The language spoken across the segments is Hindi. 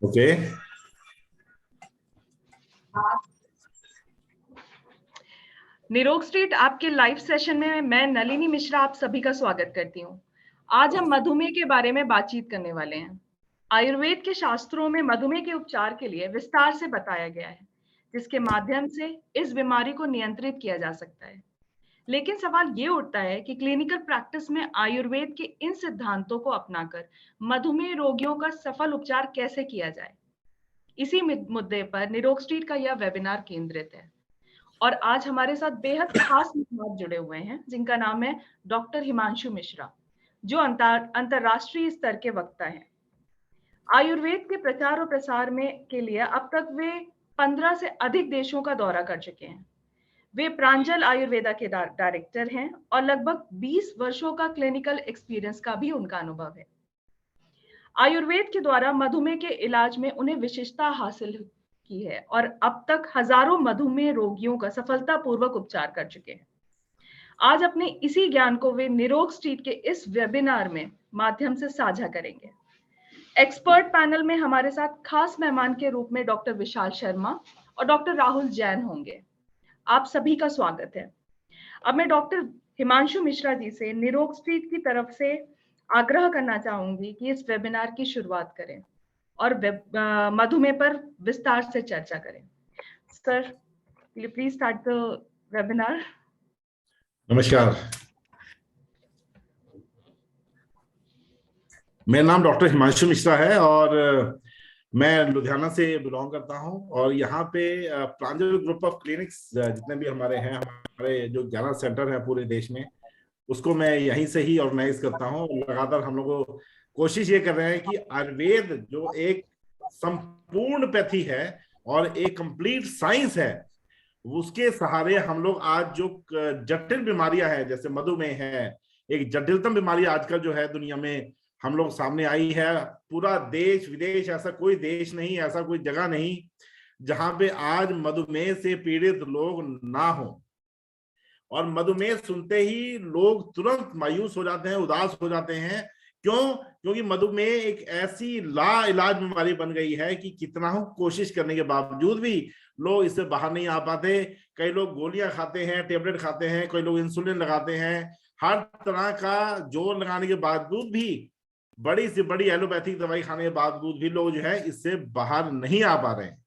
ओके। निरोग स्ट्रीट आपके लाइव सेशन में मैं नलिनी मिश्रा आप सभी का स्वागत करती हूँ। आज हम मधुमेह के बारे में बातचीत करने वाले हैं। आयुर्वेद के शास्त्रों में मधुमेह के उपचार के लिए विस्तार से बताया गया है, जिसके माध्यम से इस बीमारी को नियंत्रित किया जा सकता है। लेकिन सवाल ये उठता है कि क्लिनिकल प्रैक्टिस में आयुर्वेद के इन सिद्धांतों को अपनाकर मधुमेह रोगियों का सफल उपचार कैसे किया जाए। इसी मुद्दे पर निरोग स्ट्रीट का यह वेबिनार केंद्रित है और आज हमारे साथ बेहद खास मेहमान जुड़े हुए हैं, जिनका नाम है डॉक्टर हिमांशु मिश्रा, जो अंतरराष्ट्रीय स्तर के वक्ता हैं। आयुर्वेद के प्रचार और प्रसार में के लिए अब तक वे 15 से अधिक देशों का दौरा कर चुके हैं। वे प्रांजल आयुर्वेदा के डायरेक्टर हैं और लगभग 20 वर्षों का क्लिनिकल एक्सपीरियंस का भी उनका अनुभव है। आयुर्वेद के द्वारा मधुमेह के इलाज में उन्हें विशिष्टता हासिल की है और अब तक हजारों मधुमेह रोगियों का सफलतापूर्वक उपचार कर चुके हैं। आज अपने इसी ज्ञान को वे निरोग स्ट्रीट के इस वेबिनार में माध्यम से साझा करेंगे। एक्सपर्ट पैनल में हमारे साथ खास मेहमान के रूप में डॉक्टर विशाल शर्मा और डॉक्टर राहुल जैन होंगे। आप सभी का स्वागत है। अब मैं डॉक्टर हिमांशु मिश्रा जी से निरोग स्ट्रीट की तरफ से आग्रह करना चाहूंगी कि इस वेबिनार की शुरुआत करें और मधुमेह पर विस्तार से चर्चा करें। Sir, please start the webinar. नमस्कार, मेरा नाम डॉक्टर हिमांशु मिश्रा है और मैं लुधियाना से बिलोंग करता हूं और यहाँ पे प्रांजल ग्रुप ऑफ क्लिनिक्स जितने भी हमारे हैं, हमारे जो 11 सेंटर हैं पूरे देश में, उसको मैं यहीं से ही ऑर्गेनाइज करता हूं। लगातार हम लोग कोशिश ये कर रहे हैं कि आयुर्वेद जो एक संपूर्ण पैथी है और एक कंप्लीट साइंस है, उसके सहारे हम लोग आज जो जटिल बीमारियां हैं, जैसे मधुमेह है, एक जटिलतम बीमारी आजकल जो है दुनिया में हम लोग सामने आई है। पूरा देश विदेश, ऐसा कोई देश नहीं, ऐसा कोई जगह नहीं जहां पे आज मधुमेह से पीड़ित लोग ना हो। और मधुमेह सुनते ही लोग तुरंत मायूस हो जाते हैं, उदास हो जाते हैं। क्यों? क्योंकि मधुमेह एक ऐसी ला इलाज बीमारी बन गई है कि कितना हो कोशिश करने के बावजूद भी लोग इससे बाहर नहीं आ पाते। कई लोग गोलियां खाते हैं, टेबलेट खाते हैं, कई लोग इंसुलिन लगाते हैं, हर तरह का जोर लगाने के बावजूद भी, बड़ी से बड़ी एलोपैथिक दवाई खाने के बावजूद भी लोग जो है इससे बाहर नहीं आ पा रहे हैं।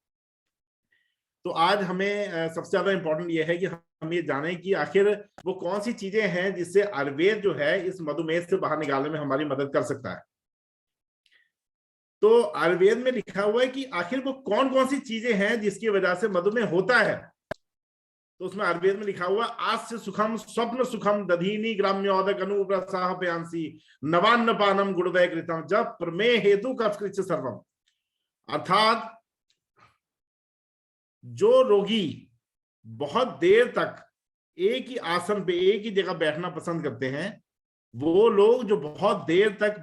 तो आज हमें सबसे ज्यादा इंपॉर्टेंट ये है कि हम ये जानें कि आखिर वो कौन सी चीजें हैं जिससे आयुर्वेद जो है इस मधुमेह से बाहर निकालने में हमारी मदद कर सकता है। तो आयुर्वेद में लिखा हुआ है कि आखिर वो कौन कौन सी चीजें हैं जिसकी वजह से मधुमेह होता है। तो उसमें आयुर्वेद में लिखा हुआ, आस्य सुखम स्वप्न सुखम दधीनी ग्राम्योदक अनुप्रसाह प्यांसी नवान्न पानम गुणवय कृतम जब प्रमेय हेतु कफकृच सर्वम। अर्थात जो रोगी बहुत देर तक एक ही आसन पे, एक ही जगह बैठना पसंद करते हैं, वो लोग जो बहुत देर तक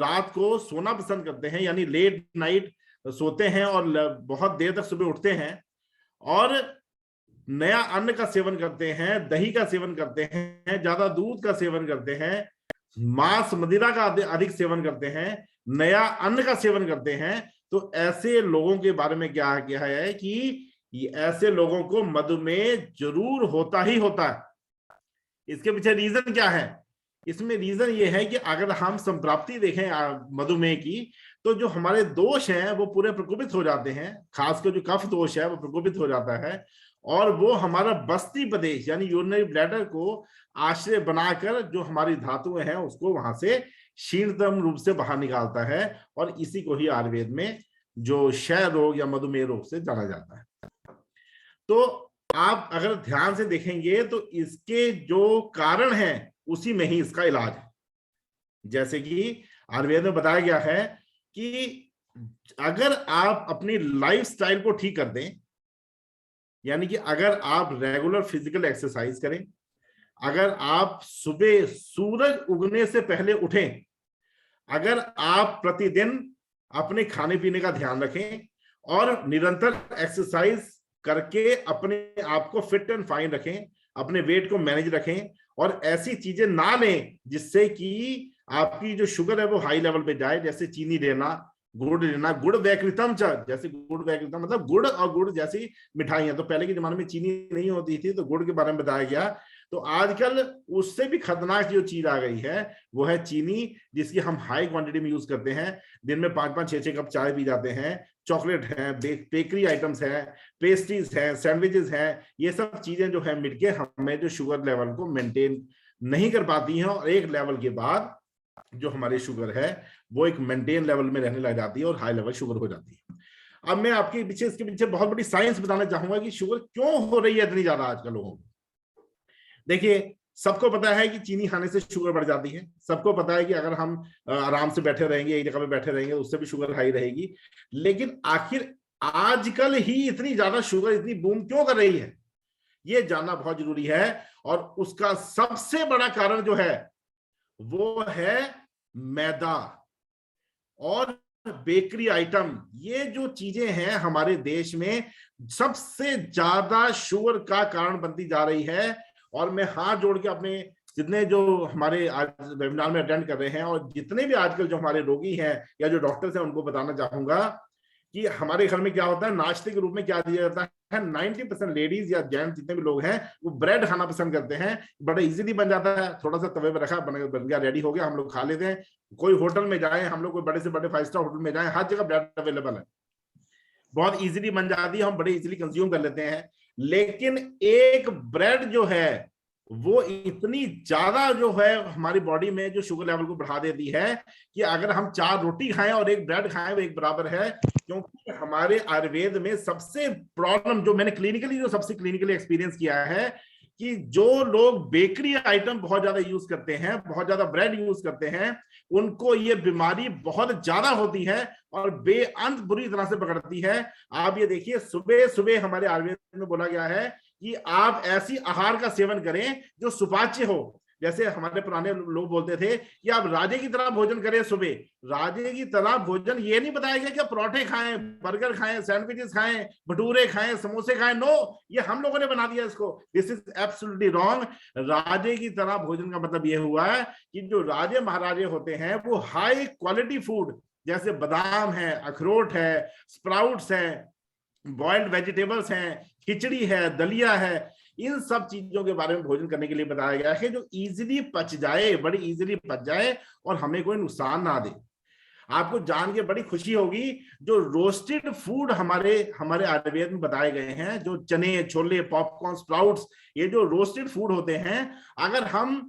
रात को सोना पसंद करते हैं, यानी लेट नाइट सोते हैं और बहुत देर तक सुबह उठते हैं और नया अन्न का सेवन करते हैं, दही का सेवन करते हैं, ज्यादा दूध का सेवन करते हैं, मांस मदिरा का अधिक सेवन करते हैं, नया अन्न का सेवन करते हैं, तो ऐसे लोगों के बारे में क्या किया है कि ऐसे लोगों को मधुमेह जरूर होता ही होता है। इसके पीछे रीजन क्या है? इसमें रीजन ये है कि अगर हम संप्राप्ति देखें मधुमेह की, तो जो हमारे दोष हैं वो पूरे प्रकोपित हो जाते हैं। खासकर जो कफ दोष है वो प्रकोपित हो जाता है और वो हमारा बस्ती प्रदेश यानी यूरिनरी ब्लैडर को आश्रय बनाकर जो हमारी धातुएं हैं उसको वहां से शीघ्रतम रूप से बाहर निकालता है। और इसी को ही आयुर्वेद में जो क्षय रोग या मधुमेह रोग से जाना जाता है। तो आप अगर ध्यान से देखेंगे तो इसके जो कारण हैं उसी में ही इसका इलाज है। जैसे कि आयुर्वेद में बताया गया है कि अगर आप अपनी लाइफस्टाइल को ठीक कर दें, यानी कि अगर आप रेगुलर फिजिकल एक्सरसाइज करें, अगर आप सुबह सूरज उगने से पहले उठें, अगर आप प्रतिदिन अपने खाने पीने का ध्यान रखें और निरंतर एक्सरसाइज करके अपने आप को फिट एंड फाइन रखें, अपने वेट को मैनेज रखें और ऐसी चीजें ना लें जिससे कि आपकी जो शुगर है वो हाई लेवल पे जाए, जैसे चीनी लेना, गुड़ लेना, गुड़ वैकृतम च, जैसे गुड़ वैकृतम मतलब गुड़ और गुड़ जैसी मिठाइयां। तो पहले के जमाने में चीनी नहीं होती थी, तो गुड़ के बारे में बताया गया। तो आजकल उससे भी खतरनाक जो चीज आ गई है वो है चीनी, जिसकी हम हाई क्वांटिटी में यूज करते हैं। दिन में 5-5 6-6 कप चाय पी जाते हैं। चॉकलेट है, बेकरी आइटम्स है, पेस्ट्रीज है, सैंडविचेस है, ये सब चीजें जो है मिलके हमें जो शुगर लेवल को मेंटेन नहीं कर पाती हैं, और एक लेवल के बाद जो हमारी शुगर है वो एक मेंटेन लेवल में रहने लग जाती है और हाई लेवल शुगर हो जाती है। अब मैं आपके पीछे इसके पीछे बहुत बड़ी साइंस बताना चाहूंगा कि शुगर क्यों हो रही है इतनी ज्यादा आजकल लोगों को। देखिए, सबको पता है कि चीनी खाने से शुगर बढ़ जाती है, सबको पता है कि अगर हम आराम से बैठे रहेंगे, एक जगह पे बैठे रहेंगे, उससे भी शुगर हाई रहेगी। लेकिन आखिर आजकल ही इतनी ज्यादा शुगर इतनी बूम क्यों कर रही है, ये जानना बहुत जरूरी है। और उसका सबसे बड़ा कारण जो है वो है मैदा और बेकरी आइटम। ये जो चीजें हैं हमारे देश में सबसे ज्यादा शुगर का कारण बनती जा रही है। और मैं हाथ जोड़ के अपने जितने जो हमारे आज वेबिनार में अटेंड कर रहे हैं और जितने भी आजकल जो हमारे रोगी हैं या जो डॉक्टर्स हैं उनको बताना चाहूंगा कि हमारे घर में क्या होता है, नाश्ते के रूप में क्या दिया जाता है। 90% लेडीज या जेंट्स जितने भी लोग हैं वो ब्रेड खाना पसंद करते हैं। बड़ा इजीली बन जाता है, थोड़ा सा तवे पर रखा, बन गया, रेडी हो गया, हम लोग खा लेते हैं। कोई होटल में जाए, हम लोग कोई बड़े से बड़े 5 स्टार होटल में जाए, हर जगह ब्रेड अवेलेबल है, बहुत इजीली बन जाती है, हम बड़े इजीली कंज्यूम कर लेते हैं। लेकिन एक ब्रेड जो है वो इतनी ज्यादा जो है हमारी बॉडी में जो शुगर लेवल को बढ़ा देती है कि अगर हम 4 रोटी खाएं और एक ब्रेड खाएं वो एक बराबर है। क्योंकि हमारे आयुर्वेद में सबसे प्रॉब्लम जो मैंने सबसे क्लिनिकली एक्सपीरियंस किया है कि जो लोग बेकरी आइटम बहुत ज्यादा यूज करते हैं, बहुत ज्यादा ब्रेड यूज करते हैं, उनको ये बीमारी बहुत ज्यादा होती है और बेअंत बुरी तरह से पकड़ती है। आप ये देखिए, सुबह सुबह हमारे आयुर्वेद में बोला गया है कि आप ऐसी आहार का सेवन करें जो सुपाच्य हो। जैसे हमारे पुराने लोग बोलते थे कि आप राजे की तरह भोजन करें सुबह। राजे की तरह भोजन ये नहीं बताया गया कि आप परोठे खाएं, बर्गर खाएं, सैंडविचेस खाएं, भटूरे खाएं, समोसे खाएं। नो, ये हम लोगों ने बना दिया इसको। This is absolutely wrong. राजे की तरह भोजन का मतलब ये हुआ है कि जो राजे महाराजे होते हैं वो हाई क्वालिटी फूड, जैसे बादाम है, अखरोट है, स्प्राउट्स है, बॉइल्ड वेजिटेबल्स हैं, खिचड़ी है, दलिया है, इन सब चीजों के बारे में भोजन करने के लिए बताया गया है जो इजीली पच जाए, बड़ी इजीली पच जाए और हमें कोई नुकसान ना दे। आपको जान के बड़ी खुशी होगी, जो रोस्टेड फूड हमारे आयुर्वेद में बताए गए हैं, जो चने, छोले, पॉपकॉर्न, स्प्राउट्स, ये जो रोस्टेड फूड होते हैं, अगर हम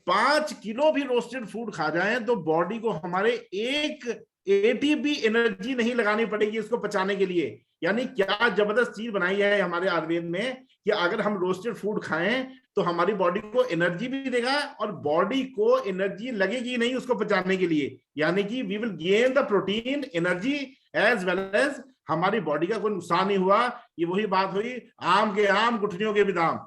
5 किलो भी रोस्टेड फूड खा जाएं तो बॉडी को हमारे एक एटीपी एनर्जी नहीं लगानी पड़ेगी इसको पचाने के लिए। यानी क्या जबरदस्त चीज बनाई है हमारे आयुर्वेद में कि अगर हम रोस्टेड फूड खाएं तो हमारी बॉडी को एनर्जी भी देगा और बॉडी को एनर्जी लगेगी नहीं उसको पचाने के लिए। यानी कि we will gain the protein, energy as well as हमारी बॉडी का कोई नुकसान नहीं हुआ। ये वही बात हुई, आम के आम गुठलियों के भी दाम।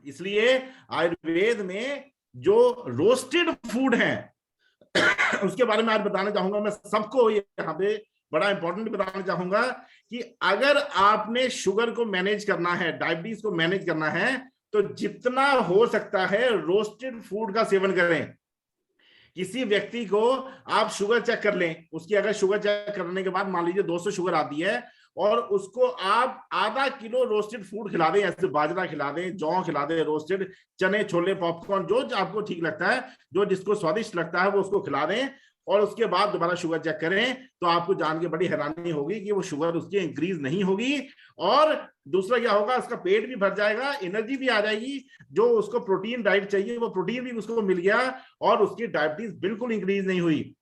इसलिए आयुर्वेद में जो रोस्टेड फूड है उसके बारे में आज बताना चाहूंगा। मैं सबको यहाँ पे बड़ा इंपॉर्टेंट बताना चाहूंगा कि अगर आपने शुगर को मैनेज करना है, डायबिटीज को मैनेज करना है, तो जितना हो सकता है रोस्टेड फूड का सेवन करें। किसी व्यक्ति को आप शुगर चेक कर लें, उसकी अगर शुगर चेक करने के बाद मान लीजिए 200 शुगर आती है और उसको आप आधा किलो रोस्टेड फूड खिला दें, ऐसे बाजरा खिला दें, जौ खिला दें, रोस्टेड चने, छोले, पॉपकॉर्न, जो आपको ठीक लगता है, जो जिसको स्वादिष्ट लगता है वो उसको खिला दें और उसके बाद दोबारा शुगर चेक करें, तो आपको जान के बड़ी हैरानी होगी कि वो शुगर उसकी इंक्रीज नहीं होगी। और दूसरा क्या होगा, उसका पेट भी भर जाएगा, एनर्जी भी आ जाएगी, जो उसको प्रोटीन डाइट चाहिए वो प्रोटीन भी उसको मिल गया और उसकी डायबिटीज बिल्कुल इंक्रीज नहीं हुई।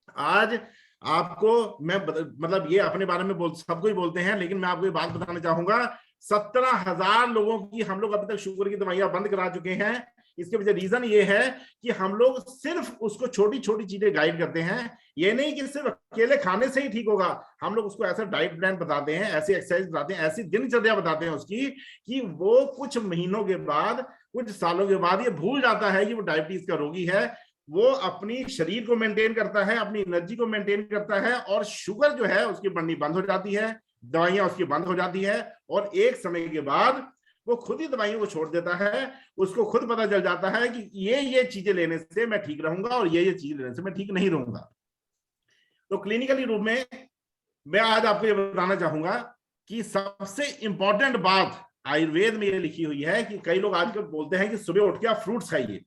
आज आपको मैं मतलब ये अपने बारे में सबको ही बोलते हैं, लेकिन मैं आपको ये बात बताना चाहूंगा, 17,000 लोगों की हम लोग अभी तक शुगर की दवाइयां बंद करा चुके हैं। इसके पीछे रीजन ये है कि हम लोग सिर्फ उसको छोटी छोटी चीजें गाइड करते हैं। ये नहीं कि सिर्फ अकेले खाने से ही ठीक होगा, हम लोग उसको ऐसा डाइट प्लान बताते हैं, ऐसी एक्सरसाइज बताते हैं, ऐसी दिनचर्या बताते हैं उसकी कि वो कुछ महीनों के बाद, कुछ सालों के बाद ये भूल जाता है कि वो डायबिटीज का रोगी है। वो अपनी शरीर को मेंटेन करता है, अपनी एनर्जी को मेंटेन करता है और शुगर जो है उसकी बढ़नी बंद हो जाती है, दवाइयां उसकी बंद हो जाती है और एक समय के बाद वो खुद ही दवाइयों को छोड़ देता है। उसको खुद पता चल जाता है कि ये चीजें लेने से मैं ठीक रहूंगा और ये चीज लेने से मैं ठीक नहीं रहूंगा। तो क्लिनिकली रूप में मैं आज आपको ये बताना चाहूंगा कि सबसे इंपॉर्टेंट बात आयुर्वेद में ये लिखी हुई है कि कई लोग आजकल बोलते हैं कि सुबह उठ के आप फ्रूट्स खाइए।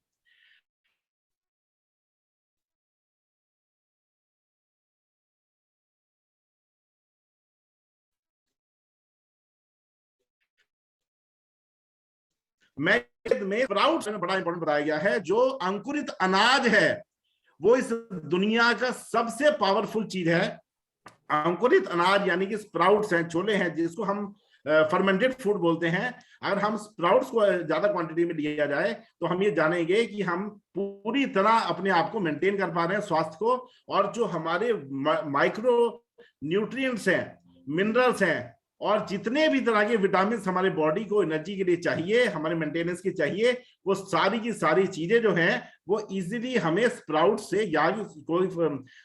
में स्प्राउट्स में बड़ा इंपॉर्टेंट बताया गया है। जो अंकुरित अनाज है वो इस दुनिया का सबसे पावरफुल चीज है। अंकुरित अनाज यानी कि स्प्राउट्स हैं, छोले हैं, जिसको हम फर्मेंटेड फूड बोलते हैं। अगर हम स्प्राउट्स को ज्यादा क्वांटिटी में लिया जाए तो हम ये जानेंगे कि हम पूरी तरह अपने आप को मेंटेन कर पा रहे हैं, स्वास्थ्य को, और जो हमारे माइक्रो न्यूट्रिएंट्स हैं, मिनरल्स हैं, और जितने भी तरह के विटामिन हमारे बॉडी को एनर्जी के लिए चाहिए, हमारे मेंटेनेंस के चाहिए, वो सारी की सारी चीजें जो हैं वो इजीली हमें स्प्राउट से, या कोई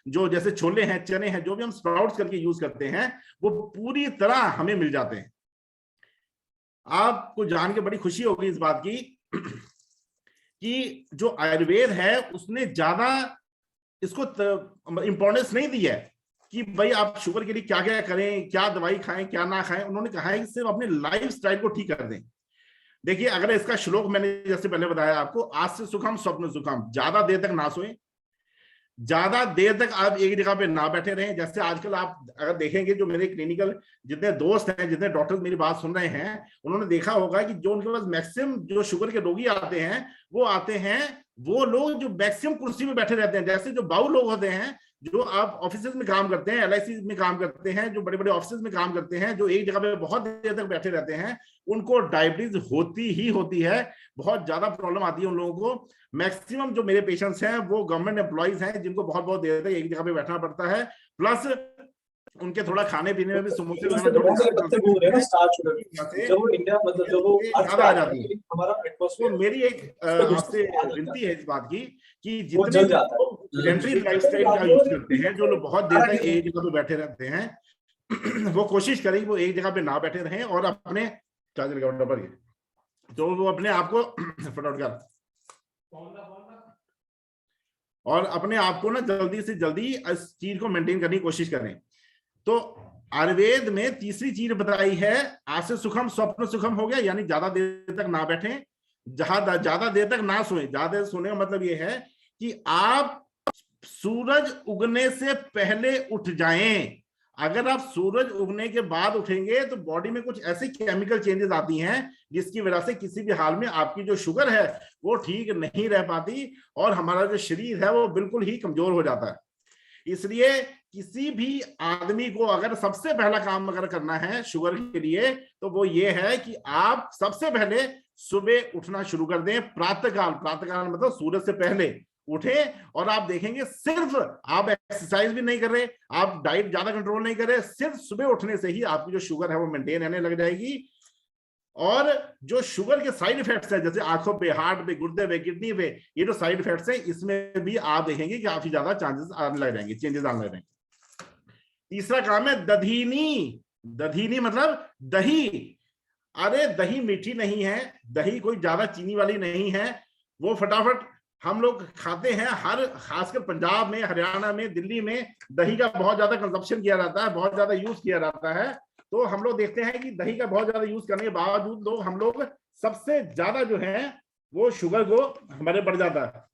जो जैसे छोले हैं, चने हैं, जो भी हम स्प्राउट्स करके यूज करते हैं, वो पूरी तरह हमें मिल जाते हैं। आपको जान के बड़ी खुशी होगी इस बात की कि जो आयुर्वेद है उसने ज्यादा इसको इंपॉर्टेंस नहीं दी है कि भाई आप शुगर के लिए क्या क्या करें, क्या दवाई खाएं, क्या ना खाएं। उन्होंने कहा है कि सिर्फ अपने लाइफ स्टाइल को ठीक कर दें। देखिए, अगर इसका श्लोक मैंने जैसे पहले बताया आपको, आज से सुखम स्वप्न सुखम, ज्यादा देर तक ना सोएं, ज्यादा देर तक आप एक जगह पे ना बैठे रहें। जैसे आजकल आप अगर देखेंगे, जो मेरे क्लिनिकल जितने दोस्त हैं, जितने डॉक्टर्स मेरी बात सुन रहे हैं, उन्होंने देखा होगा कि जो उनके पास मैक्सिमम जो शुगर के रोगी आते हैं, वो आते हैं वो लोग जो मैक्सिमम कुर्सी में बैठे रहते हैं। जैसे जो बाऊ लोग होते हैं, जो आप ऑफिस में काम करते हैं, LIC में काम करते हैं, जो बड़े बड़े ऑफिस में काम करते हैं, जो एक जगह पे बहुत देर तक बैठे रहते हैं, उनको डायबिटीज होती ही होती है। बहुत ज्यादा प्रॉब्लम आती है उन लोगों को। मैक्सिमम जो मेरे पेशेंट्स हैं वो गवर्नमेंट एम्प्लॉइज हैं, जिनको बहुत बहुत देर तक एक जगह पे बैठना पड़ता है, प्लस उनके थोड़ा खाने पीने में भी समोसे आ जाती है। तो मेरी एक आपसे विनती है इस बात की कि जितने सेडेंटरी लाइफस्टाइल का यूज करते हैं, जो लोग बहुत देर तक एक जगह पे बैठे रहते हैं, वो कोशिश करें कि वो एक जगह पे ना बैठे रहें और अपने तो वो अपने आप को फटाफट कर और अपने आप को ना जल्दी से जल्दी इस चीज को मेंटेन करने की कोशिश करें। तो आयुर्वेद में तीसरी चीज बताई है, आज से सुखम स्वप्न सुखम हो गया, यानी ज्यादा देर तक ना बैठें, ज्यादा देर तक ना सोएं। ज्यादा देर सोने का मतलब ये है कि आप सूरज उगने से पहले उठ जाएं। अगर आप सूरज उगने के बाद उठेंगे तो बॉडी में कुछ ऐसी केमिकल चेंजेस आती हैं जिसकी वजह से किसी भी हाल में आपकी जो शुगर है वो ठीक नहीं रह पाती और हमारा जो शरीर है वो बिल्कुल ही कमजोर हो जाता है। इसलिए किसी भी आदमी को अगर सबसे पहला काम अगर करना है शुगर के लिए, तो वो ये है कि आप सबसे पहले सुबह उठना शुरू कर दें। प्रातःकाल मतलब सूरज से पहले उठे, और आप देखेंगे सिर्फ आप एक्सरसाइज भी नहीं कर रहे, आप डाइट ज्यादा कंट्रोल नहीं कर रहे, सिर्फ सुबह उठने से ही आपकी जो शुगर है वो मेंटेन रहने लग जाएगी। और जो शुगर के साइड इफेक्ट्स है, जैसे आंखों पे, हार्ट पे, गुर्दे पे, किडनी पे, ये जो साइड इफेक्ट्स है, इसमें भी आप देखेंगे कि काफी ज्यादा चांसेस आने लग जाएंगे, चेंजेस आने लग जाएंगे। तीसरा काम है दधीनी। दधीनी मतलब दही। अरे दही मीठी नहीं है, दही कोई ज्यादा चीनी वाली नहीं है, वो फटाफट हम लोग खाते हैं। हर खासकर पंजाब में, हरियाणा में, दिल्ली में दही का बहुत ज्यादा कंजप्शन किया जाता है, बहुत ज्यादा यूज किया जाता है। तो हम लोग देखते हैं कि दही का बहुत ज्यादा यूज करने के बावजूद लोग हम लोग सबसे ज्यादा जो है वो शुगर को हमारे बढ़ जाता है।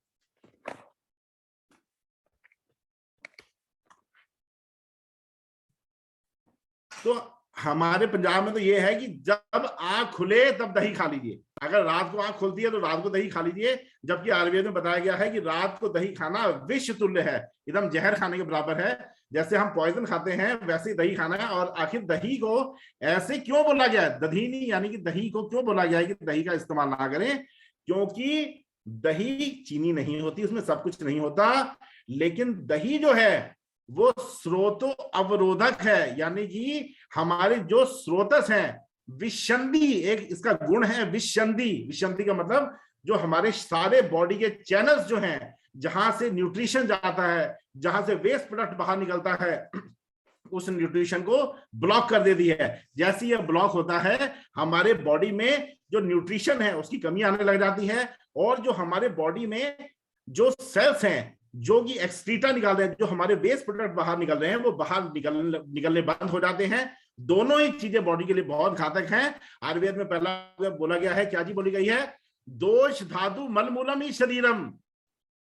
तो हमारे पंजाब में तो ये है कि जब आंख खुले तब दही खा लीजिए। अगर रात को आंख खुलती है तो रात को दही खा लीजिए, जबकि आयुर्वेद में बताया गया है कि रात को दही खाना विष तुल्य है, एकदम जहर खाने के बराबर है। जैसे हम पॉइजन खाते हैं वैसे ही दही खाना है। और आखिर दही को ऐसे क्यों बोला गया है, दधीनी यानी कि दही को क्यों बोला गया है कि दही का इस्तेमाल ना करें? क्योंकि दही चीनी नहीं होती, उसमें सब कुछ नहीं होता, लेकिन दही जो है वो स्रोतो अवरोधक है, यानी कि हमारे जो स्रोतस हैं, विशंदी एक इसका गुण है, विशंदी। विशंदी का मतलब जो हमारे सारे बॉडी के चैनल्स जो हैं, जहां से न्यूट्रिशन जाता है, जहां से वेस्ट प्रोडक्ट बाहर निकलता है, उस न्यूट्रिशन को ब्लॉक कर देती है। जैसे ये ब्लॉक होता है, हमारे बॉडी में जो न्यूट्रिशन है उसकी कमी आने लग जाती है, और जो हमारे बॉडी में जो सेल्स हैं जो कि एक्सक्रीटा निकाल रहे हैं, जो हमारे वेस्ट प्रोडक्ट बाहर निकल रहे हैं, वो बाहर निकलने बंद हो जाते हैं। दोनों ही चीजें बॉडी के लिए बहुत घातक हैं। आयुर्वेद में पहला बोला गया है, क्या जी बोली गई है, दोष धातु मलमूलम ही शरीरम,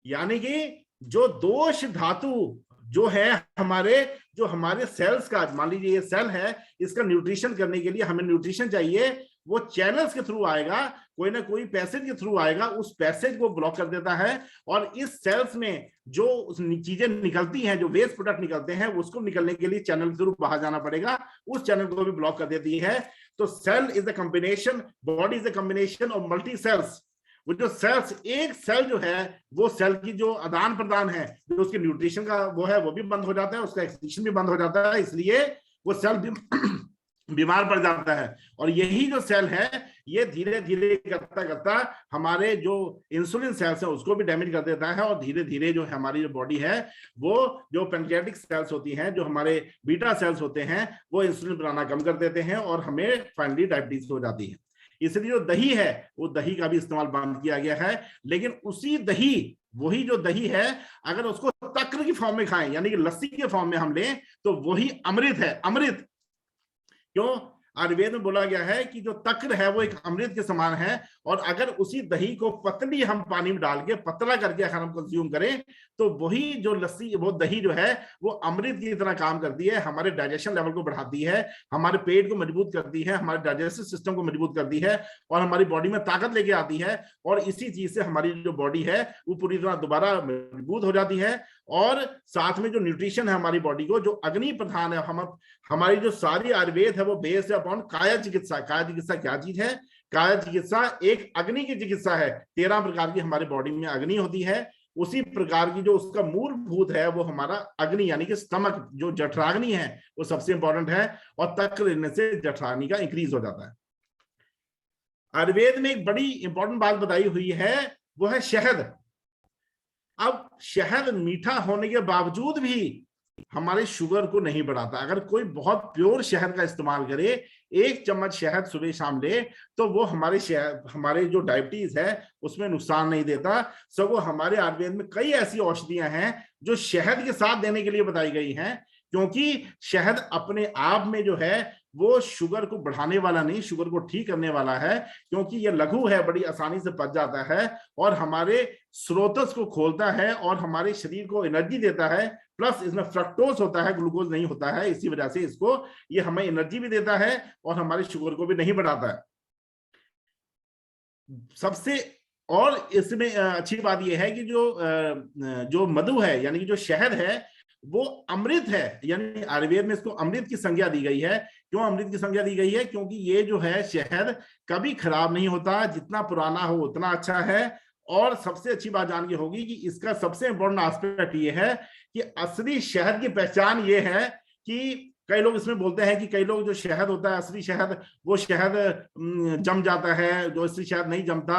यानी कि जो दोष धातु जो है जो हमारे सेल्स का, मान लीजिए ये सेल है, इसका न्यूट्रिशन करने के लिए हमें न्यूट्रिशन चाहिए, वो चैनल्स के थ्रू आएगा, कोई ना कोई पैसेज के थ्रू आएगा, उस पैसेज को ब्लॉक कर देता है। और इस सेल्स में जो चीजें निकलती हैं, जो वेस्ट प्रोडक्ट निकलते हैं, उसको निकलने के लिए चैनल के थ्रू बाहर जाना पड़ेगा, उस चैनल को भी ब्लॉक कर देती है। तो cell is a combination, body is a combination of multi cells. वो जो सेल्स, एक सेल जो है वो सेल की जो आदान प्रदान है, जो उसके न्यूट्रिशन का वो है, वो भी बंद हो जाता है, उसका एक्सक्रीशन भी बंद हो जाता है, इसलिए वो सेल बीमार पड़ जाता है। और यही जो सेल है, ये धीरे धीरे करता करता हमारे जो इंसुलिन सेल्स है उसको भी डैमेज कर देता है, और धीरे धीरे जो हमारी जो बॉडी है, वो जो पैंक्रियाटिक सेल्स होती हैं, जो हमारे बीटा सेल्स होते हैं, वो इंसुलिन बनाना कम कर देते हैं, और हमें फाइनली डायबिटीज हो जाती है। इसलिए जो दही है, वो दही का भी इस्तेमाल बंद किया गया है। लेकिन उसी दही, वही जो दही है, अगर उसको तक्र की फॉर्म में खाएं, यानी कि लस्सी के फॉर्म में हम लें, तो वही अमृत है। अमृत क्यों? आयुर्वेद में बोला गया है कि जो तक्र है वो एक अमृत के समान है, और अगर उसी दही को पतली हम पानी में डाल के पतला करके अगर हम कंज्यूम करें, तो वही जो लस्सी, वो दही जो है वो अमृत की तरह काम करती है, हमारे डाइजेशन लेवल को बढ़ाती है, हमारे पेट को मजबूत करती है, हमारे डाइजेस्टिव सिस्टम को मजबूत करती है, और हमारी बॉडी में ताकत लेके आती है। और इसी चीज से हमारी जो बॉडी है वो पूरी तरह दोबारा मजबूत हो जाती है। और साथ में जो न्यूट्रिशन है हमारी बॉडी को, जो अग्नि प्रधान है, हमारी जो सारी आयुर्वेद है वो बेस्ड अपॉन काया चिकित्सा। काया चिकित्सा क्या चीज है? काया चिकित्सा एक अग्नि की चिकित्सा है। 13 प्रकार की हमारे बॉडी में अग्नि होती है, उसी प्रकार की जो उसका मूलभूत है वो हमारा अग्नि, यानी कि स्टमक, जो जठराग्नि है, वो सबसे इंपॉर्टेंट है, और तक्र लेने से जठराग्नि का इंक्रीज हो जाता है। आयुर्वेद में एक बड़ी इंपॉर्टेंट बात बताई हुई है, वो है शहद। अब शहद मीठा होने के बावजूद भी हमारे शुगर को नहीं बढ़ाता। अगर कोई बहुत प्योर शहद का इस्तेमाल करे, 1 चम्मच शहद सुबह शाम ले, तो वो हमारे जो डायबिटीज है उसमें नुकसान नहीं देता। सगों हमारे आयुर्वेद में कई ऐसी औषधियां हैं जो शहद के साथ देने के लिए बताई गई हैं, क्योंकि शहद अपने आप में जो है वो शुगर को बढ़ाने वाला नहीं, शुगर को ठीक करने वाला है, क्योंकि ये लघु है, बड़ी आसानी से पच जाता है, और हमारे स्रोतस को खोलता है, और हमारे शरीर को एनर्जी देता है। प्लस इसमें फ्रक्टोज होता है, ग्लूकोज नहीं होता है, इसी वजह से ये हमें एनर्जी भी देता है, और हमारे शुगर को भी नहीं बढ़ाता है। सबसे और इसमें अच्छी बात यह है कि जो मधु है, यानी कि जो शहद है, वो अमृत है। यानी आयुर्वेद में इसको अमृत की संज्ञा दी गई है। क्यों अमृत की संज्ञा दी गई है? क्योंकि ये जो है शहद कभी खराब नहीं होता, जितना पुराना हो उतना अच्छा है। और सबसे अच्छी बात जान के होगी कि इसका सबसे इंपॉर्टेंट एस्पेक्ट ये है कि असली शहद की पहचान ये है कि कई लोग इसमें बोलते हैं कि कई लोग जो शहद होता है, असली शहद, वो शहद जम जाता है, जो असली शहद नहीं जमता,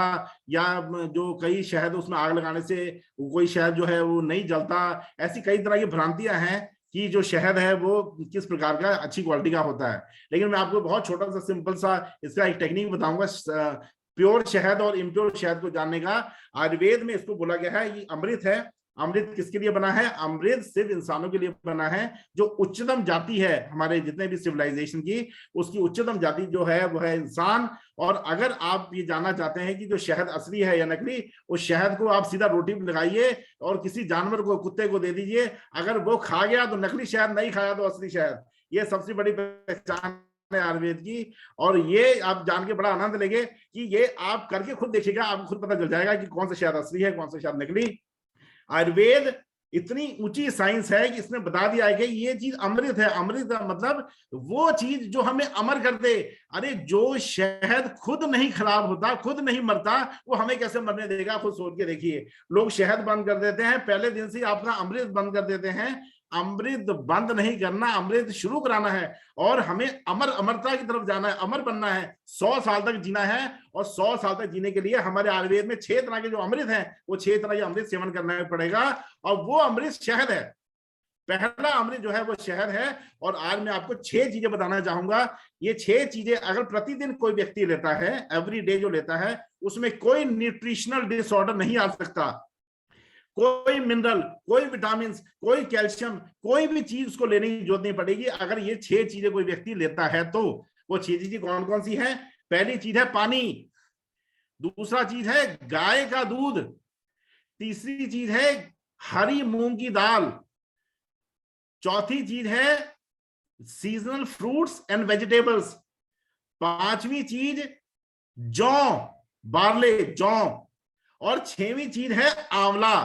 या जो कई शहद उसमें आग लगाने से कोई शहद जो है वो नहीं जलता। ऐसी कई तरह की भ्रांतियां हैं कि जो शहद है वो किस प्रकार का, अच्छी क्वालिटी का होता है। लेकिन मैं आपको बहुत छोटा सा सिंपल सा इसका एक टेक्निक बताऊंगा प्योर शहद और इम्प्योर शहद को जानने का। आयुर्वेद में इसको बोला गया है, ये अमृत है। अमृत किसके लिए बना है? अमृत सिर्फ इंसानों के लिए बना है। जो उच्चतम जाति है हमारे जितने भी सिविलाइजेशन की, उसकी उच्चतम जाति जो है वो है इंसान। और अगर आप ये जानना चाहते हैं कि जो शहद असली है या नकली, उस शहद को आप सीधा रोटी में लगाइए और किसी जानवर को, कुत्ते को दे दीजिए, अगर वो खा गया तो नकली शहद, नहीं खाया तो असली शहद। ये सबसे बड़ी पहचान है आयुर्वेद की। और ये आप जान के बड़ा आनंद लेंगे कि ये आप करके खुद देखिएगा, आपको खुद पता चल जाएगा कि कौन सा शहद असली है, कौन सा शहद नकली। आयुर्वेद इतनी ऊंची साइंस है कि इसने बता दिया है कि ये चीज अमृत है। अमृत मतलब वो चीज जो हमें अमर कर दे। अरे जो शहद खुद नहीं खराब होता, खुद नहीं मरता, वो हमें कैसे मरने देगा? खुद सोच के देखिए। लोग शहद बंद कर देते हैं, पहले दिन से आपका अमृत बंद कर देते हैं। अमृत बंद नहीं करना, अमृत शुरू कराना है। और हमें अमरता की तरफ जाना है, अमर बनना है, 100 साल तक जीना है। और 100 साल तक जीने के लिए हमारे आयुर्वेद में 6 तरह के जो अमृत हैं, वो 6 तरह के अमृत सेवन करना पड़ेगा। और वो अमृत शहद है। पहला अमृत जो है वो शहद है। और आज मैं आपको 6 चीजें बताना चाहूंगा। ये 6 चीजें अगर प्रतिदिन कोई व्यक्ति लेता है, एवरी डे जो लेता है, उसमें कोई न्यूट्रिशनल डिसऑर्डर नहीं आ सकता। कोई मिनरल, कोई विटामिन, कोई कैल्शियम, कोई भी चीज उसको लेने की जरूरत नहीं पड़ेगी। अगर ये 6 चीजें कोई व्यक्ति लेता है तो वो 6 चीजें कौन कौन सी है? पहली चीज है पानी, दूसरा चीज है गाय का दूध, तीसरी चीज है हरी मूंग की दाल, चौथी चीज है सीजनल फ्रूट्स एंड वेजिटेबल्स, पांचवी चीज जौ, बार्ले, जौ, और 6वीं चीज है आंवला।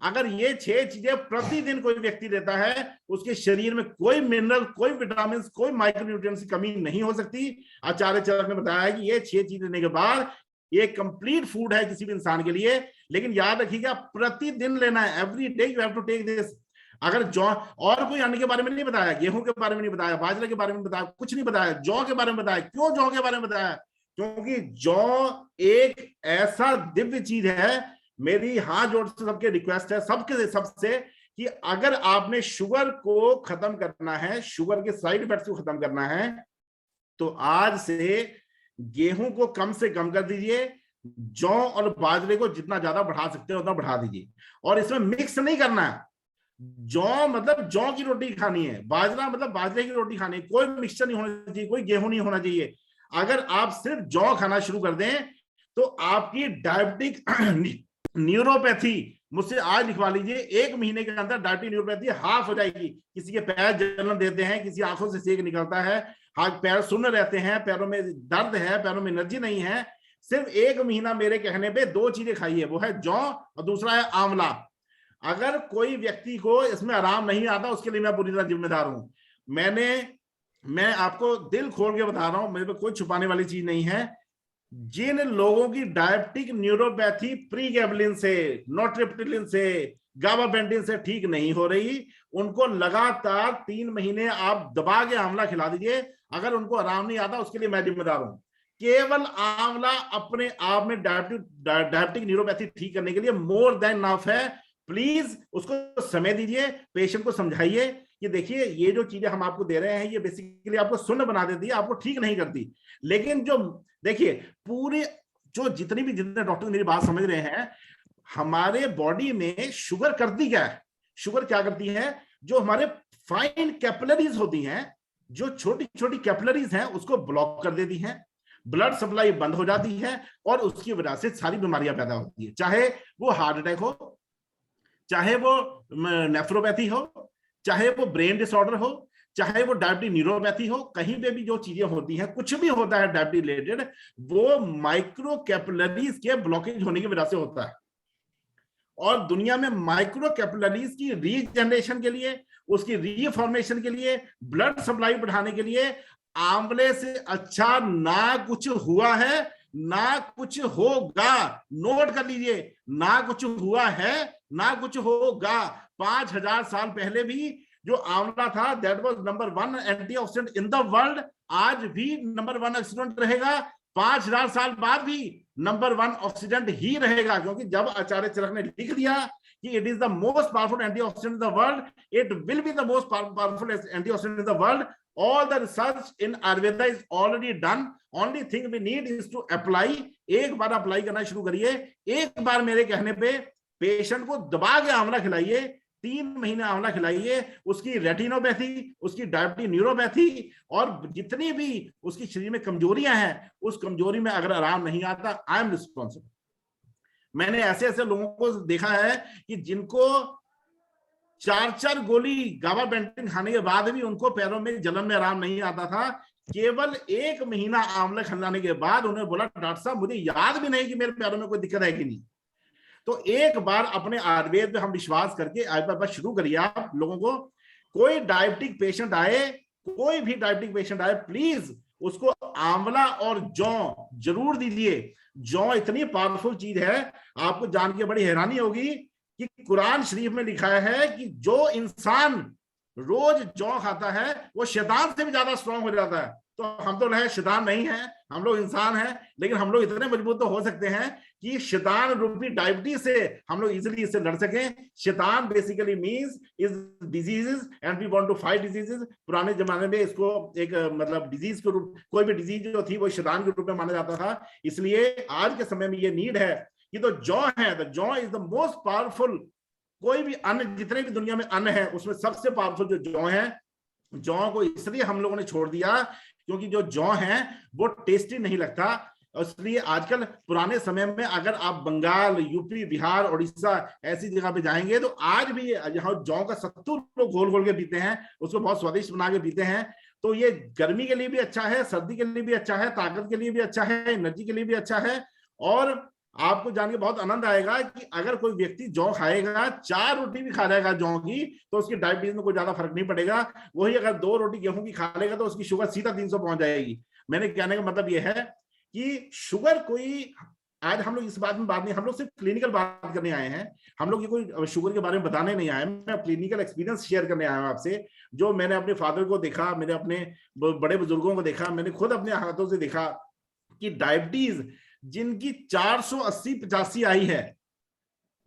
अगर ये 6 चीजें प्रतिदिन कोई व्यक्ति लेता है, उसके शरीर में कोई मिनरल, कोई विटामिन, कोई माइक्रोन्यूट्रिएंट्स की कमी नहीं हो सकती। आचार्य चरक ने बताया है कि ये 6 चीज लेने के बाद ये कंप्लीट फूड है किसी भी इंसान के लिए। लेकिन याद रखिएगा प्रतिदिन लेना है, every day you have to take this. अगर जौ और कोई अन्न के बारे में नहीं बताया, गेहूं के बारे में नहीं बताया, बाजरे के बारे में बताया, कुछ नहीं बताया, जौ के बारे में बताया। क्यों जौ के बारे में बताया? क्योंकि जौ एक ऐसा दिव्य चीज है। मेरी हाथ जोड़ से सबके रिक्वेस्ट है, सबसे कि अगर आपने शुगर को खत्म करना है, शुगर के साइड इफेक्ट्स को खत्म करना है, तो आज से गेहूं को कम से कम कर दीजिए, जौ और बाजरे को जितना ज्यादा बढ़ा सकते हैं उतना बढ़ा दीजिए। और इसमें मिक्स नहीं करना है। जौ मतलब जौ की रोटी खानी है, बाजरा मतलब बाजरे की रोटी खानी है, कोई मिक्सचर नहीं होना चाहिए, कोई गेहूं नहीं होना चाहिए। अगर आप सिर्फ जौ खाना शुरू कर दें तो आपकी डायबिटिक न्यूरोपैथी, मुझसे आज लिखवा लीजिए, 1 महीने के अंदर डायबिटिक न्यूरोपैथी हाफ हो जाएगी। किसी के पैर जलन देते हैं, किसी आंखों से सेक निकलता है, हाथ पैर सुन्न रहते हैं, पैरों में दर्द है, पैरों में एनर्जी नहीं है, सिर्फ 1 महीना मेरे कहने पे 2 चीजें खाइए, वो है जौ और दूसरा है आंवला। अगर कोई व्यक्ति को इसमें आराम नहीं आता, उसके लिए मैं पूरी तरह जिम्मेदार हूं। मैं आपको दिल खोल के बता रहा हूं, मेरे पे कोई छुपाने वाली चीज नहीं है। जिन लोगों की डायबिटिक न्यूरोपैथी प्रीगैबलिन से, नोट्रिप्टिलिन से, गाबापेंटिन से ठीक नहीं हो रही, उनको लगातार 3 महीने आप दबा के आंवला खिला दीजिए। अगर उनको आराम नहीं आता, उसके लिए मैं जिम्मेदार हूं। केवल आंवला अपने आप में डायबिटिक न्यूरोपैथी ठीक करने के लिए मोर देन इनफ है। प्लीज उसको समय दीजिए, पेशेंट को समझाइए कि देखिए ये जो चीजें हम आपको दे रहे हैं ये बेसिकली आपको सुन्न बना देती है, आपको ठीक नहीं करती। लेकिन जो देखिए पूरे जितने डॉक्टर मेरी बात समझ रहे हैं, हमारे बॉडी में शुगर करती क्या है? शुगर क्या करती है? जो हमारे फाइन कैपिलरीज होती हैं, जो छोटी छोटी कैपिलरीज हैं, उसको ब्लॉक कर देती हैं, ब्लड सप्लाई बंद हो जाती है, और उसकी वजह से सारी बीमारियां पैदा होती है। चाहे वो हार्ट अटैक हो, चाहे वो नेफ्रोपैथी हो, चाहे वो ब्रेन डिसऑर्डर हो, चाहे वो डायबिटिक न्यूरोपैथी हो, कहीं पे भी जो चीजें होती हैं, कुछ भी होता है डायबिटिक रिलेटेड, वो माइक्रो कैपिलरीज के ब्लॉकेज होने की वजह से होता है। और दुनिया में माइक्रो कैपिलरीज की रीजनरेशन के लिए, उसकी रीफॉर्मेशन के लिए, ब्लड सप्लाई बढ़ाने के लिए आंवले से अच्छा ना कुछ हुआ है, ना कुछ होगा। नोट कर लीजिए, ना कुछ हुआ है, ना कुछ होगा। 5000 साल पहले भी जो आंवला था, that was number 1 antioxidant in the world, आज भी नंबर 1 ऑक्सीडेंट रहेगा, 5000 साल बाद भी नंबर 1 ऑक्सीडेंट ही रहेगा। क्योंकि जब आचार्य चरक ने लिख दिया कि it is the most powerful antioxidant in the world, it will be the most powerful antioxidant in the world. All the research in Ayurveda is already done. Only thing we need is to apply. एक बार अप्लाई करना शुरू करिए। एक बार मेरे कहने पे पेशेंट को दबा के आंवला खिलाइए, 3 महीने आंवला खिलाइए। उसकी रेटिनोपैथी, उसकी डायबिटिक न्यूरोपैथी और जितनी भी उसकी शरीर में कमजोरियां हैं, उस कमजोरी में अगर आराम नहीं आता, आई एम रिस्पॉन्सिबल। मैंने ऐसे ऐसे लोगों को देखा है कि जिनको 4 गोली गाबापेंटिन खाने के बाद भी उनको पैरों में जलन में आराम नहीं आता था। केवल 1 महीना आंवला खिलाने के बाद उन्होंने बोला, डॉक्टर साहब मुझे याद भी नहीं कि मेरे पैरों में कोई दिक्कत है कि नहीं। तो एक बार अपने आयुर्वेद पे हम विश्वास करके आयुर्वेद शुरू करिए। आप लोगों को कोई डायबिटिक पेशेंट आए, कोई भी डायबिटिक पेशेंट आए, प्लीज उसको आंवला और जौ जरूर दीजिए। जौ इतनी पावरफुल चीज है, आपको जान के बड़ी हैरानी होगी कि कुरान शरीफ में लिखा है कि जो इंसान रोज जौ खाता है वो शैतान से भी ज्यादा स्ट्रांग हो जाता है। तो हम तो शैतान नहीं है, हम लोग इंसान हैं, लेकिन हम लोग इतने मजबूत तो हो सकते हैं कि शैतान रूपी डायबिटीज से हम लोग इजीली इससे लड़ सकें। शैतान basically means is diseases and we want to fight diseases. पुराने जमाने में इसको एक मतलब डिजीज के रूप, कोई भी डिजीज जो थी वो शैतान के रूप में माना जाता था। इसलिए आज के समय में ये नीड है कि तो जौ है, द जौ इज द मोस्ट पावरफुल कोई भी अन्न, जितने भी दुनिया में अन्न है, उसमें सबसे पावरफुल जो जौ है, जौ को इसलिए हम लोगों ने छोड़ दिया क्योंकि जो जौ है वो टेस्टी नहीं लगता। इसलिए आजकल, पुराने समय में अगर आप बंगाल, यूपी, बिहार, उड़ीसा ऐसी जगह पे जाएंगे तो आज भी यहाँ जौ का सत्तू लोग घोल घोल के पीते हैं, उसको बहुत स्वादिष्ट बना के पीते हैं। तो ये गर्मी के लिए भी अच्छा है, सर्दी के लिए भी अच्छा है, ताकत के लिए भी अच्छा है, एनर्जी के लिए भी अच्छा है। और आपको जान के बहुत आनंद आएगा कि अगर कोई व्यक्ति जौ खाएगा, 4 रोटी भी खा लेगा जौ की, तो उसकी डायबिटीज में कोई ज्यादा फर्क नहीं पड़ेगा। वही अगर 2 रोटी गेहूं की खा लेगा तो उसकी शुगर सीधा 300 पहुंच जाएगी। मैंने कहने का मतलब यह है कि शुगर कोई, आज हम लोग इस बात में बात नहीं, हम लोग सिर्फ क्लिनिकल बात करने आए हैं, हम लोग ये कोई शुगर के बारे में बताने नहीं आए। मैं क्लिनिकल एक्सपीरियंस शेयर करने आया हूं आपसे, जो मैंने अपने फादर को देखा, मेरे अपने बड़े बुजुर्गों को देखा, मैंने खुद अपने हाथों से देखा कि डायबिटीज जिनकी 480-85 आई है,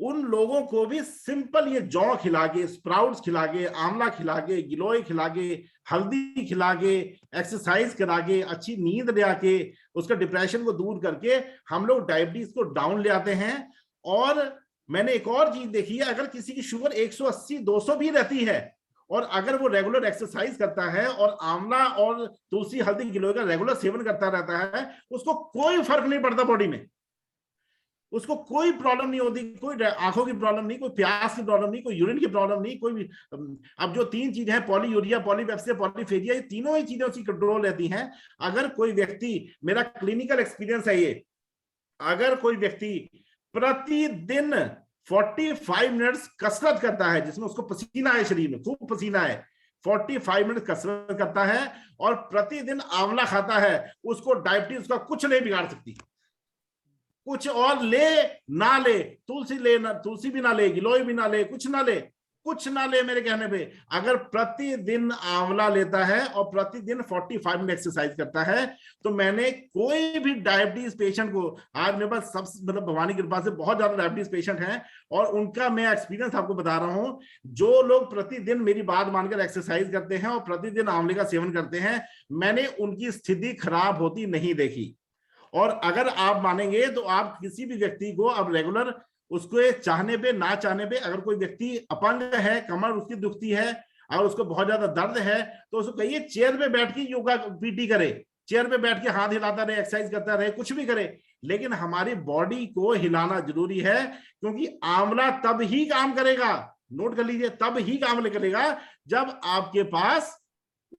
उन लोगों को भी सिंपल ये जौ खिला के, स्प्राउट्स खिला के, आंवला खिला के, गिलोय खिला के, हल्दी खिला के, एक्सरसाइज करा के, अच्छी नींद ले आके, उसका डिप्रेशन को दूर करके हम लोग डायबिटीज को डाउन ले आते हैं। और मैंने एक और चीज देखी है, अगर किसी की शुगर 180-200 भी रहती है और अगर वो रेगुलर एक्सरसाइज करता है और आंवला और तुलसी, हल्दी, गिलोय का रेगुलर सेवन करता रहता है, उसको कोई फर्क नहीं पड़ता बॉडी में, उसको कोई प्रॉब्लम नहीं होती, कोई आंखों की प्रॉब्लम नहीं, कोई प्यास की प्रॉब्लम नहीं, कोई यूरिन की प्रॉब्लम नहीं, कोई भी। अब जो 3 चीजें हैं, पॉलीयूरिया, पॉलीपेप्सिया, पॉलीफेजिया, ये तीनों ही चीजें उसकी कंट्रोल रहती हैं। अगर कोई व्यक्ति, मेरा क्लिनिकल एक्सपीरियंस है ये, अगर कोई व्यक्ति प्रतिदिन 45 मिनट्स कसरत करता है, जिसमें उसको पसीना है, शरीर में खूब पसीना है, 45 मिनट कसरत करता है और प्रतिदिन आंवला खाता है, उसको डायबिटीज का कुछ नहीं बिगाड़ सकती। कुछ और ले ना ले, तुलसी ले ना, तुलसी भी ना ले, गिलोय भी ना ले, कुछ ना ले, कुछ ना ले, मेरे कहने पे अगर प्रतिदिन आंवला लेता है और प्रतिदिन 45 मिनट एक्सरसाइज करता है, तो मैंने कोई भी डायबिटीज पेशेंट को, आज मेरे पास सब, मतलब भगवान की कृपा से बहुत ज्यादा डायबिटीज पेशेंट हैं और उनका मैं एक्सपीरियंस आपको बता रहा हूं। जो लोग प्रतिदिन मेरी बात मानकर एक्सरसाइज करते हैं और प्रतिदिन आंवले का सेवन करते हैं, मैंने उनकी स्थिति खराब होती नहीं देखी। और अगर आप मानेंगे तो आप किसी भी व्यक्ति को अब रेगुलर, उसको चाहने पे ना चाहने पे, अगर कोई व्यक्ति अपंग है, कमर उसकी दुखती है और उसको बहुत ज्यादा दर्द है, तो उसको कहिए चेयर पे बैठ के योगा पीटी करे, चेयर पे बैठ के हाथ हिलाता रहे, एक्सरसाइज करता रहे, कुछ भी करे, लेकिन हमारी बॉडी को हिलाना जरूरी है, क्योंकि आंवला तब ही काम करेगा, नोट कर लीजिए, तब ही काम करेगा जब आपके पास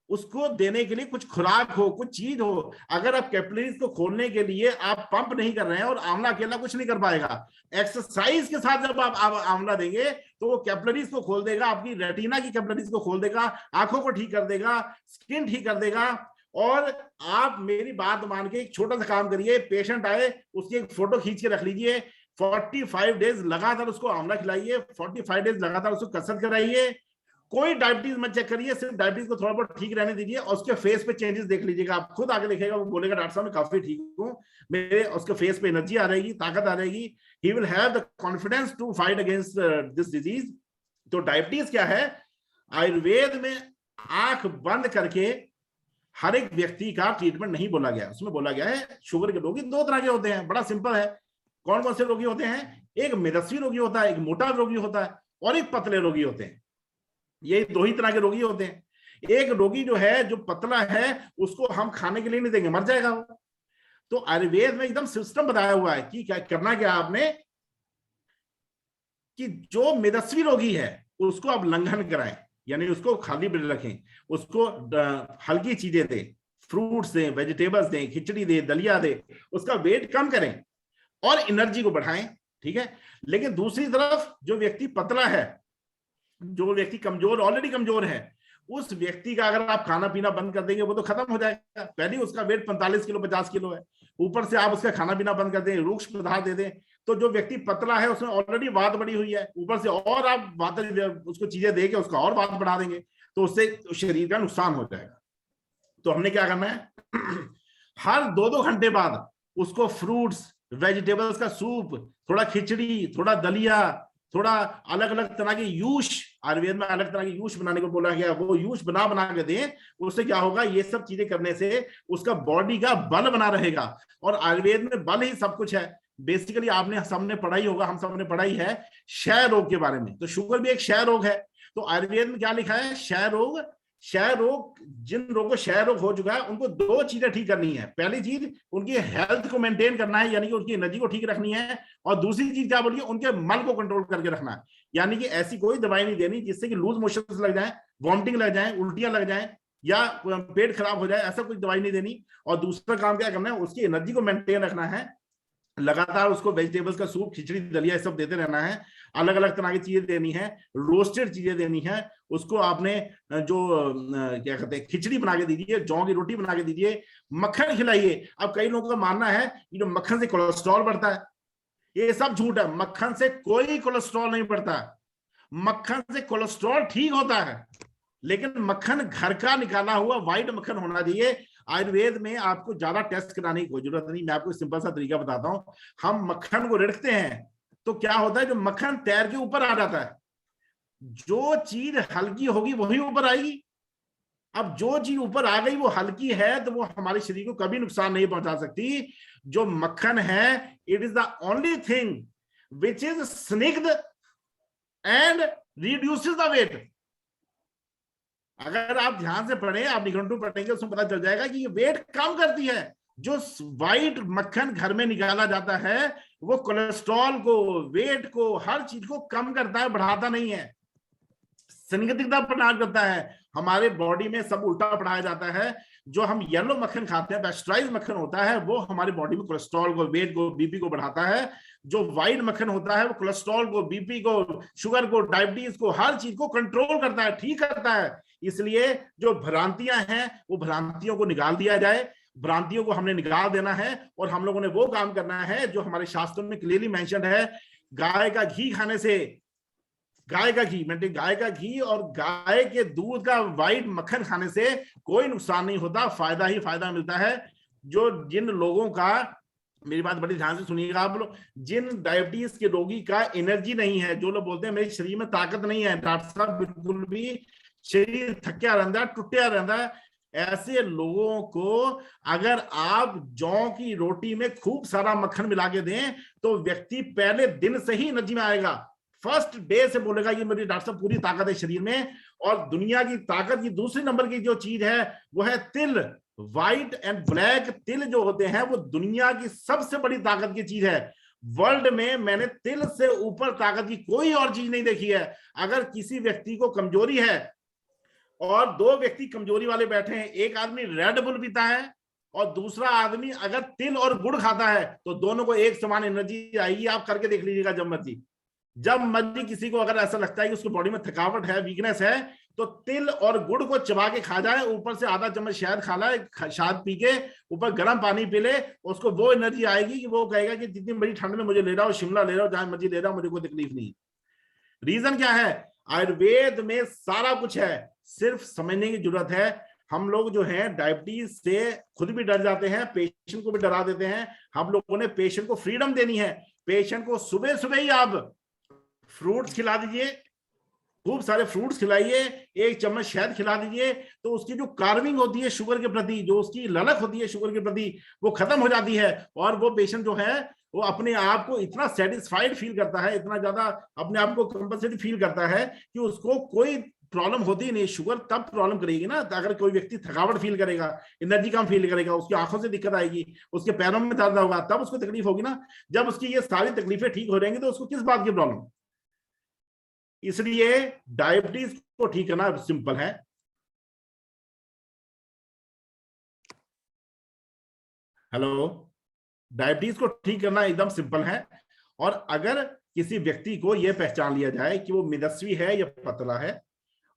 उसको देने के लिए कुछ खुराक हो, कुछ चीज हो। अगर आप कैपिलरीज को खोलने के लिए आप पंप नहीं कर रहे हैं, और आंवला अकेला कुछ नहीं कर पाएगा, एक्सरसाइज के साथ जब आप आंवला देंगे तो वो कैपिलरीज को खोल देगा, आपकी रेटिना की कैपिलरीज को खोल देगा, आंखों को ठीक कर देगा, स्किन ठीक कर देगा। और आप मेरी बात मान के एक छोटा सा काम करिए, पेशेंट आए, उसकी एक फोटो खींच के रख लीजिए, 45 डेज लगातार उसको आंवला खिलाइए, 45 डेज लगातार उसको कसरत कराइए, कोई डायबिटीज मत चेक करिए, सिर्फ डायबिटीज को थोड़ा बहुत ठीक रहने दीजिए और उसके फेस पे चेंजेस देख लीजिएगा, आप खुद आगे देखेगा, वो बोलेगा डॉक्टर साहब मैं काफी ठीक हूँ, मेरे उसके फेस पे एनर्जी आ रहेगी, ताकत आ रहेगी, he will have the confidence to fight against this disease. तो डायबिटीज क्या है, आयुर्वेद में आंख बंद करके हर एक व्यक्ति का ट्रीटमेंट नहीं बोला गया, उसमें बोला गया है शुगर के रोगी 2 तरह के होते हैं, बड़ा सिंपल है। कौन कौन से रोगी होते हैं, एक मेदस्वी रोगी होता है, एक मोटा रोगी होता है और एक पतले रोगी होते हैं। ये 2 ही तरह के रोगी होते हैं। एक रोगी जो है, जो पतला है, उसको हम खाने के लिए नहीं देंगे, मर जाएगा वो। तो आयुर्वेद में एकदम सिस्टम बताया हुआ है कि क्या करना, क्या आपने, कि जो मेदस्वी रोगी है उसको आप लंघन कराएं, यानी उसको खाली पेट रखें, उसको हल्की चीजें दें, फ्रूट्स दें, वेजिटेबल्स दें, खिचड़ी दें, दलिया दें, उसका वेट कम करें और एनर्जी को बढ़ाएं, ठीक है। लेकिन दूसरी तरफ जो व्यक्ति पतला है, जो व्यक्ति कमजोर, ऑलरेडी कमजोर है, उस व्यक्ति का अगर आप खाना पीना बंद कर देंगे, वो तो खत्म हो जाएगा। पहले उसका वेट 45 किलो 50 किलो है, ऊपर से आप उसका खाना पीना बंद कर दें, रूक्ष पदार्थ दे दें, तो जो व्यक्ति पतला है उसमें ऑलरेडी वात बढ़ी हुई है, ऊपर से और आप वात उसको चीजें देके उसका और वात बढ़ा देंगे, तो उससे शरीर का नुकसान हो जाएगा। तो हमने क्या करना है, हर 2-2 घंटे बाद उसको फ्रूट्स, वेजिटेबल्स का सूप, थोड़ा खिचड़ी, थोड़ा दलिया, थोड़ा अलग अलग तरह के यूश, आयुर्वेद में अलग तरह के यूश बनाने को बोला गया, वो यूश बना के दें। उससे क्या होगा, ये सब चीजें करने से उसका बॉडी का बल बना रहेगा, और आयुर्वेद में बल ही सब कुछ है। बेसिकली आपने सबने पढ़ा ही होगा, हम सबने पढ़ा ही है क्षय रोग के बारे में। तो शुगर भी एक क्षय रोग है। तो आयुर्वेद में क्या लिखा है? क्षय रोग। क्षय रोग, जिन लोगों को क्षय रोग हो चुका है उनको दो चीजें ठीक करनी है। पहली चीज उनकी हेल्थ को मेंटेन करना है, यानी कि उनकी एनर्जी को ठीक रखनी है। और दूसरी चीज क्या बोलिए, उनके मल को कंट्रोल करके रखना है। यानी कि ऐसी कोई दवाई नहीं देनी जिससे कि लूज मोशंस लग जाए, वॉमिटिंग लग जाए, उल्टियां लग जाए या पेट खराब हो जाए, ऐसा कोई दवाई नहीं देनी। और दूसरा काम क्या करना है, उसकी एनर्जी को मेंटेन रखना है। लगातार उसको वेजिटेबल्स का सूप, खिचड़ी, दलिया सब देते रहना है। अलग अलग तरह की चीजें देनी है, रोस्टेड चीजें देनी है उसको। आपने जो क्या कहते हैं, खिचड़ी बना के दीजिए, जौ की रोटी बना के दीजिए, मक्खन खिलाइए। अब कई लोगों का मानना है कि जो मक्खन से कोलेस्ट्रॉल बढ़ता है, ये सब झूठ है। मक्खन से कोई कोलेस्ट्रॉल नहीं बढ़ता। मक्खन से कोलेस्ट्रॉल ठीक होता है, लेकिन मक्खन घर का निकाला हुआ व्हाइट मक्खन होना चाहिए। आयुर्वेद में आपको ज्यादा टेस्ट कराने की कोई जरूरत नहीं। मैं आपको सिंपल सा तरीका बताता हूं। हम मक्खन को रिड़कते हैं तो क्या होता है, जो मक्खन तैर के ऊपर आ जाता है। जो चीज हल्की होगी वही ऊपर आएगी। अब जो चीज ऊपर आ गई वो हल्की है तो वो हमारे शरीर को कभी नुकसान नहीं पहुंचा सकती। जो मक्खन है, it is the only thing which is स्निग्ध एंड रिड्यूसेस द वेट। अगर आप ध्यान से पढ़ें, आप निघंटू पढ़ेंगे, उसमें पता चल जाएगा कि ये वेट कम करती है। जो व्हाइट मक्खन घर में निकाला जाता है वो कोलेस्ट्रॉल को, वेट को, हर चीज को कम करता है, बढ़ाता नहीं है। संगतिकता प्रदान करता है। हमारे बॉडी में सब उल्टा पढ़ाया जाता है। जो हम येलो मक्खन खाते हैं, पेस्चराइज्ड मक्खन होता है, वो हमारी बॉडी में कोलेस्ट्रॉल को, वेट को, बीपी को बढ़ाता है। जो व्हाइट मक्खन होता है वो कोलेस्ट्रॉल को, बीपी को, शुगर को, डायबिटीज को, हर चीज को कंट्रोल करता है, ठीक करता है। इसलिए जो भ्रांतियां हैं वो भ्रांतियों को निकाल दिया जाए। भ्रांतियों को हमने निकाल देना है और हम लोगों ने वो काम करना है जो हमारे शास्त्रों में क्लियरली मेंशन्ड है। गाय का घी खाने से, गाय का घी मतलब गाय का घी और गाय के दूध का व्हाइट मक्खन खाने से कोई नुकसान नहीं होता, फायदा ही फायदा मिलता है। जो जिन लोगों का, मेरी बात बड़ी ध्यान से सुनिएगा आप लोग, जिन डायबिटीज के रोगी का एनर्जी नहीं है, जो लोग बोलते हैं मेरे शरीर में ताकत नहीं है, डॉक्टर साहब बिल्कुल भी शरीर थक्या रहता है, टूटिया रहता है, ऐसे लोगों को अगर आप जौ की रोटी में खूब सारा मक्खन मिला के दें तो व्यक्ति पहले दिन से ही एनर्जी में आएगा। फर्स्ट डे से बोलेगा कि मेरी डॉक्टर साहब पूरी ताकत है शरीर में। और दुनिया की ताकत की दूसरी नंबर की जो चीज है वो है तिल। व्हाइट एंड ब्लैक तिल जो होते हैं वो दुनिया की सबसे बड़ी ताकत की चीज है। वर्ल्ड में मैंने तिल से ऊपर ताकत की कोई और चीज नहीं देखी है। अगर किसी व्यक्ति को कमजोरी है और दो व्यक्ति कमजोरी वाले बैठे हैं, एक आदमी रेड बुल पीता है और दूसरा आदमी अगर तिल और गुड़ खाता है, तो दोनों को एक समान एनर्जी आएगी। आप करके देख लीजिएगा जब मर्जी किसी को अगर ऐसा लगता है कि उसकी बॉडी में थकावट है, वीकनेस है, तो तिल और गुड़ को चबा के खा जाए, ऊपर से आधा चम्मच शहद खा लाए, शहद पी के ऊपर गर्म पानी पी ले, उसको वो एनर्जी आएगी कि वो कहेगा कि जितनी बड़ी ठंड में मुझे ले रहा हो, शिमला ले रहा हो, जहां मर्जी ले रहा हो, मुझे कोई तकलीफ नहीं। रीजन क्या है? आयुर्वेद में सारा कुछ है, सिर्फ समझने की जरूरत है। हम लोग जो है डायबिटीज से खुद भी डर जाते हैं, पेशेंट को भी डरा देते हैं। हम लोगों ने पेशेंट को फ्रीडम देनी है। पेशेंट को सुबह सुबह ही आप फ्रूट्स खिला दीजिए, खूब सारे फ्रूट्स खिलाइए, एक चम्मच शहद खिला दीजिए, तो उसकी जो कार्विंग होती है शुगर के प्रति, जो उसकी ललक होती है शुगर के प्रति, वो खत्म हो जाती है। और वो पेशेंट जो है वो अपने आप को इतना सेटिस्फाइड फील करता है, इतना ज्यादा अपने आप को कंपल्सेटिव फील करता है कि उसको कोई प्रॉब्लम होती ही नहीं। शुगर तब प्रॉब्लम करेगी ना अगर कोई व्यक्ति थकावट फील करेगा, एनर्जी कम फील करेगा, उसकी आंखों से दिक्कत आएगी, उसके पैरों में दर्द होगा, तब उसको तकलीफ होगी ना। जब उसकी ये सारी तकलीफें ठीक हो जाएंगी तो उसको किस बात की प्रॉब्लम? इसलिए डायबिटीज को ठीक करना सिंपल है। हेलो, डायबिटीज को ठीक करना एकदम सिंपल है। और अगर किसी व्यक्ति को यह पहचान लिया जाए कि वो मितस्वी है या पतला है,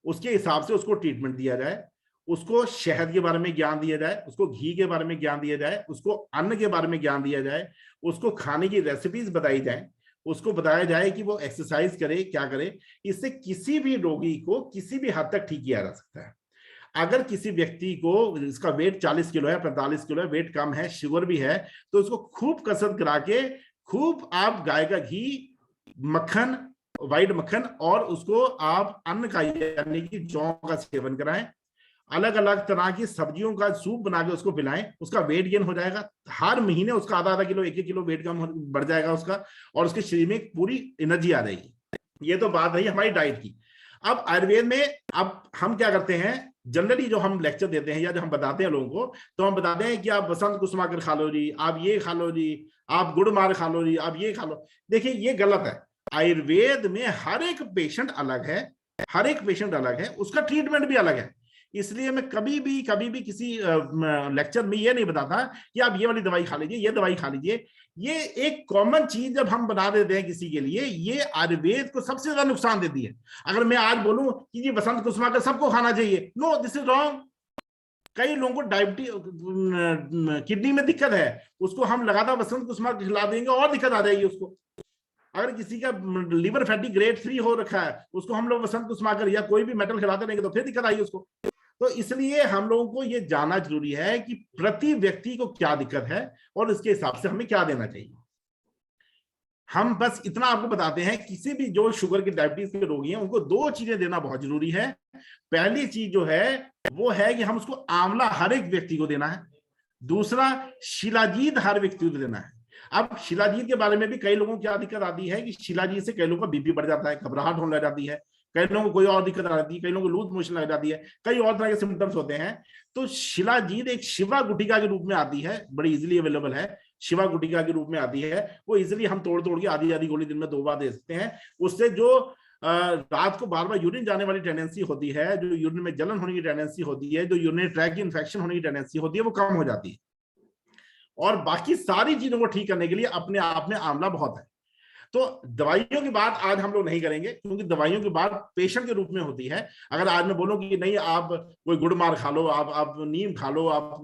उसके हिसाब से उसको ट्रीटमेंट दिया जाए, उसको शहद के बारे में ज्ञान दिया जाए, उसको घी के बारे में ज्ञान दिया जाए, उसको अन्न के बारे में ज्ञान दिया जाए, उसको खाने की रेसिपीज बताई जाए, उसको बताया जाए कि वो एक्सरसाइज करे, क्या करे। इससे किसी भी रोगी को किसी भी हद तक ठीक किया जा सकता है। अगर किसी व्यक्ति को, इसका वेट 40 किलो है, 45 किलो है, वेट कम है, शुगर भी है, तो उसको खूब कसरत करा के खूब आप गाय का घी, मक्खन, व्हाइट मक्खन, और उसको आप अन्न का यानी कि जौ का सेवन कराएं। अलग अलग तरह की सब्जियों का सूप बना के उसको पिलाएं, उसका वेट गेन हो जाएगा। हर महीने उसका आधा आधा किलो, 1 1 किलो वेट कम बढ़ जाएगा उसका, और उसके शरीर में पूरी एनर्जी आ जाएगी। ये तो बात रही हमारी डाइट की। अब आयुर्वेद में अब हम क्या करते हैं, जनरली जो हम लेक्चर देते हैं या जो हम बताते हैं लोगों को, तो हम बताते हैं कि आप बसंत कुसुमाकर खा लो जी, आप ये खा लो जी, आप गुड़ मार खा लो जी, आप ये खा लो। देखिए ये गलत है। आयुर्वेद में हर एक पेशेंट अलग है, हर एक पेशेंट अलग है, उसका ट्रीटमेंट भी अलग है। इसलिए मैं कभी भी किसी लेक्चर में ये नहीं बताता कि आप ये वाली दवाई खा लीजिए, ये दवाई खा लीजिए। ये एक कॉमन चीज जब हम बना देते हैं किसी के लिए, ये आयुर्वेद को सबसे ज्यादा नुकसान देती है। अगर मैं आज बोलूं कि ये बसंत कुसुमाकर सबको खाना चाहिए, नो, दिस इज रॉन्ग। कई लोगों को डायबिटीज, किडनी में दिक्कत है, उसको हम लगातार बसंत कुसुमाकर खिला देंगे और दिक्कत आ जाएगी उसको। अगर किसी का लिवर फैटी ग्रेड 3 हो रखा है, उसको हम लोग बसंत कुसुमाकर या कोई भी मेटल खिलाते रहेंगे तो फिर दिक्कत आएगी उसको। तो इसलिए हम लोगों को ये जानना जरूरी है कि प्रति व्यक्ति को क्या दिक्कत है और इसके हिसाब से हमें क्या देना चाहिए। हम बस इतना आपको बताते हैं, किसी भी जो शुगर की, डायबिटीज के रोगी हैं, उनको 2 चीजें देना बहुत जरूरी है। पहली चीज जो है वो है कि हम उसको आंवला हर एक व्यक्ति को देना है। दूसरा, शिलाजीत हर व्यक्ति को देना है। अब शिलाजीत के बारे में भी कई लोगों को क्या दिक्कत आती है कि शिलाजीत से कई लोगों का बीपी बढ़ जाता है, घबराहट होने लग जाती है, कई लोगों को कोई और दिक्कत आ जाती है, कई लोगों को लूज मोशन लग जाती है, कई और तरह के सिम्टम्स होते हैं। तो शिलाजीत एक शिवा गुटिका के रूप में आती है, बड़ी इजीली अवेलेबल है, शिवा गुटिका के रूप में आती है। वो इजीली हम तोड़ के आधी आधी गोली दिन में 2 बार दे सकते हैं। उससे जो रात को बार बार यूरिन जाने वाली टेंडेंसी होती है, जो यूरिन में जलन होने की टेंडेंसी होती है, जो यूरिनरी ट्रैक्ट की इन्फेक्शन होने की टेंडेंसी होती है, वो कम हो जाती है। और बाकी सारी चीजों को ठीक करने के लिए अपने आप में आंवला बहुत है। तो दवाइयों की बात आज हम लोग नहीं करेंगे, क्योंकि दवाइयों की बात पेशेंट के रूप में होती है। अगर आज मैं बोलूं कि नहीं, आप कोई गुड़ मार खा लो, आप नीम खा लो, आप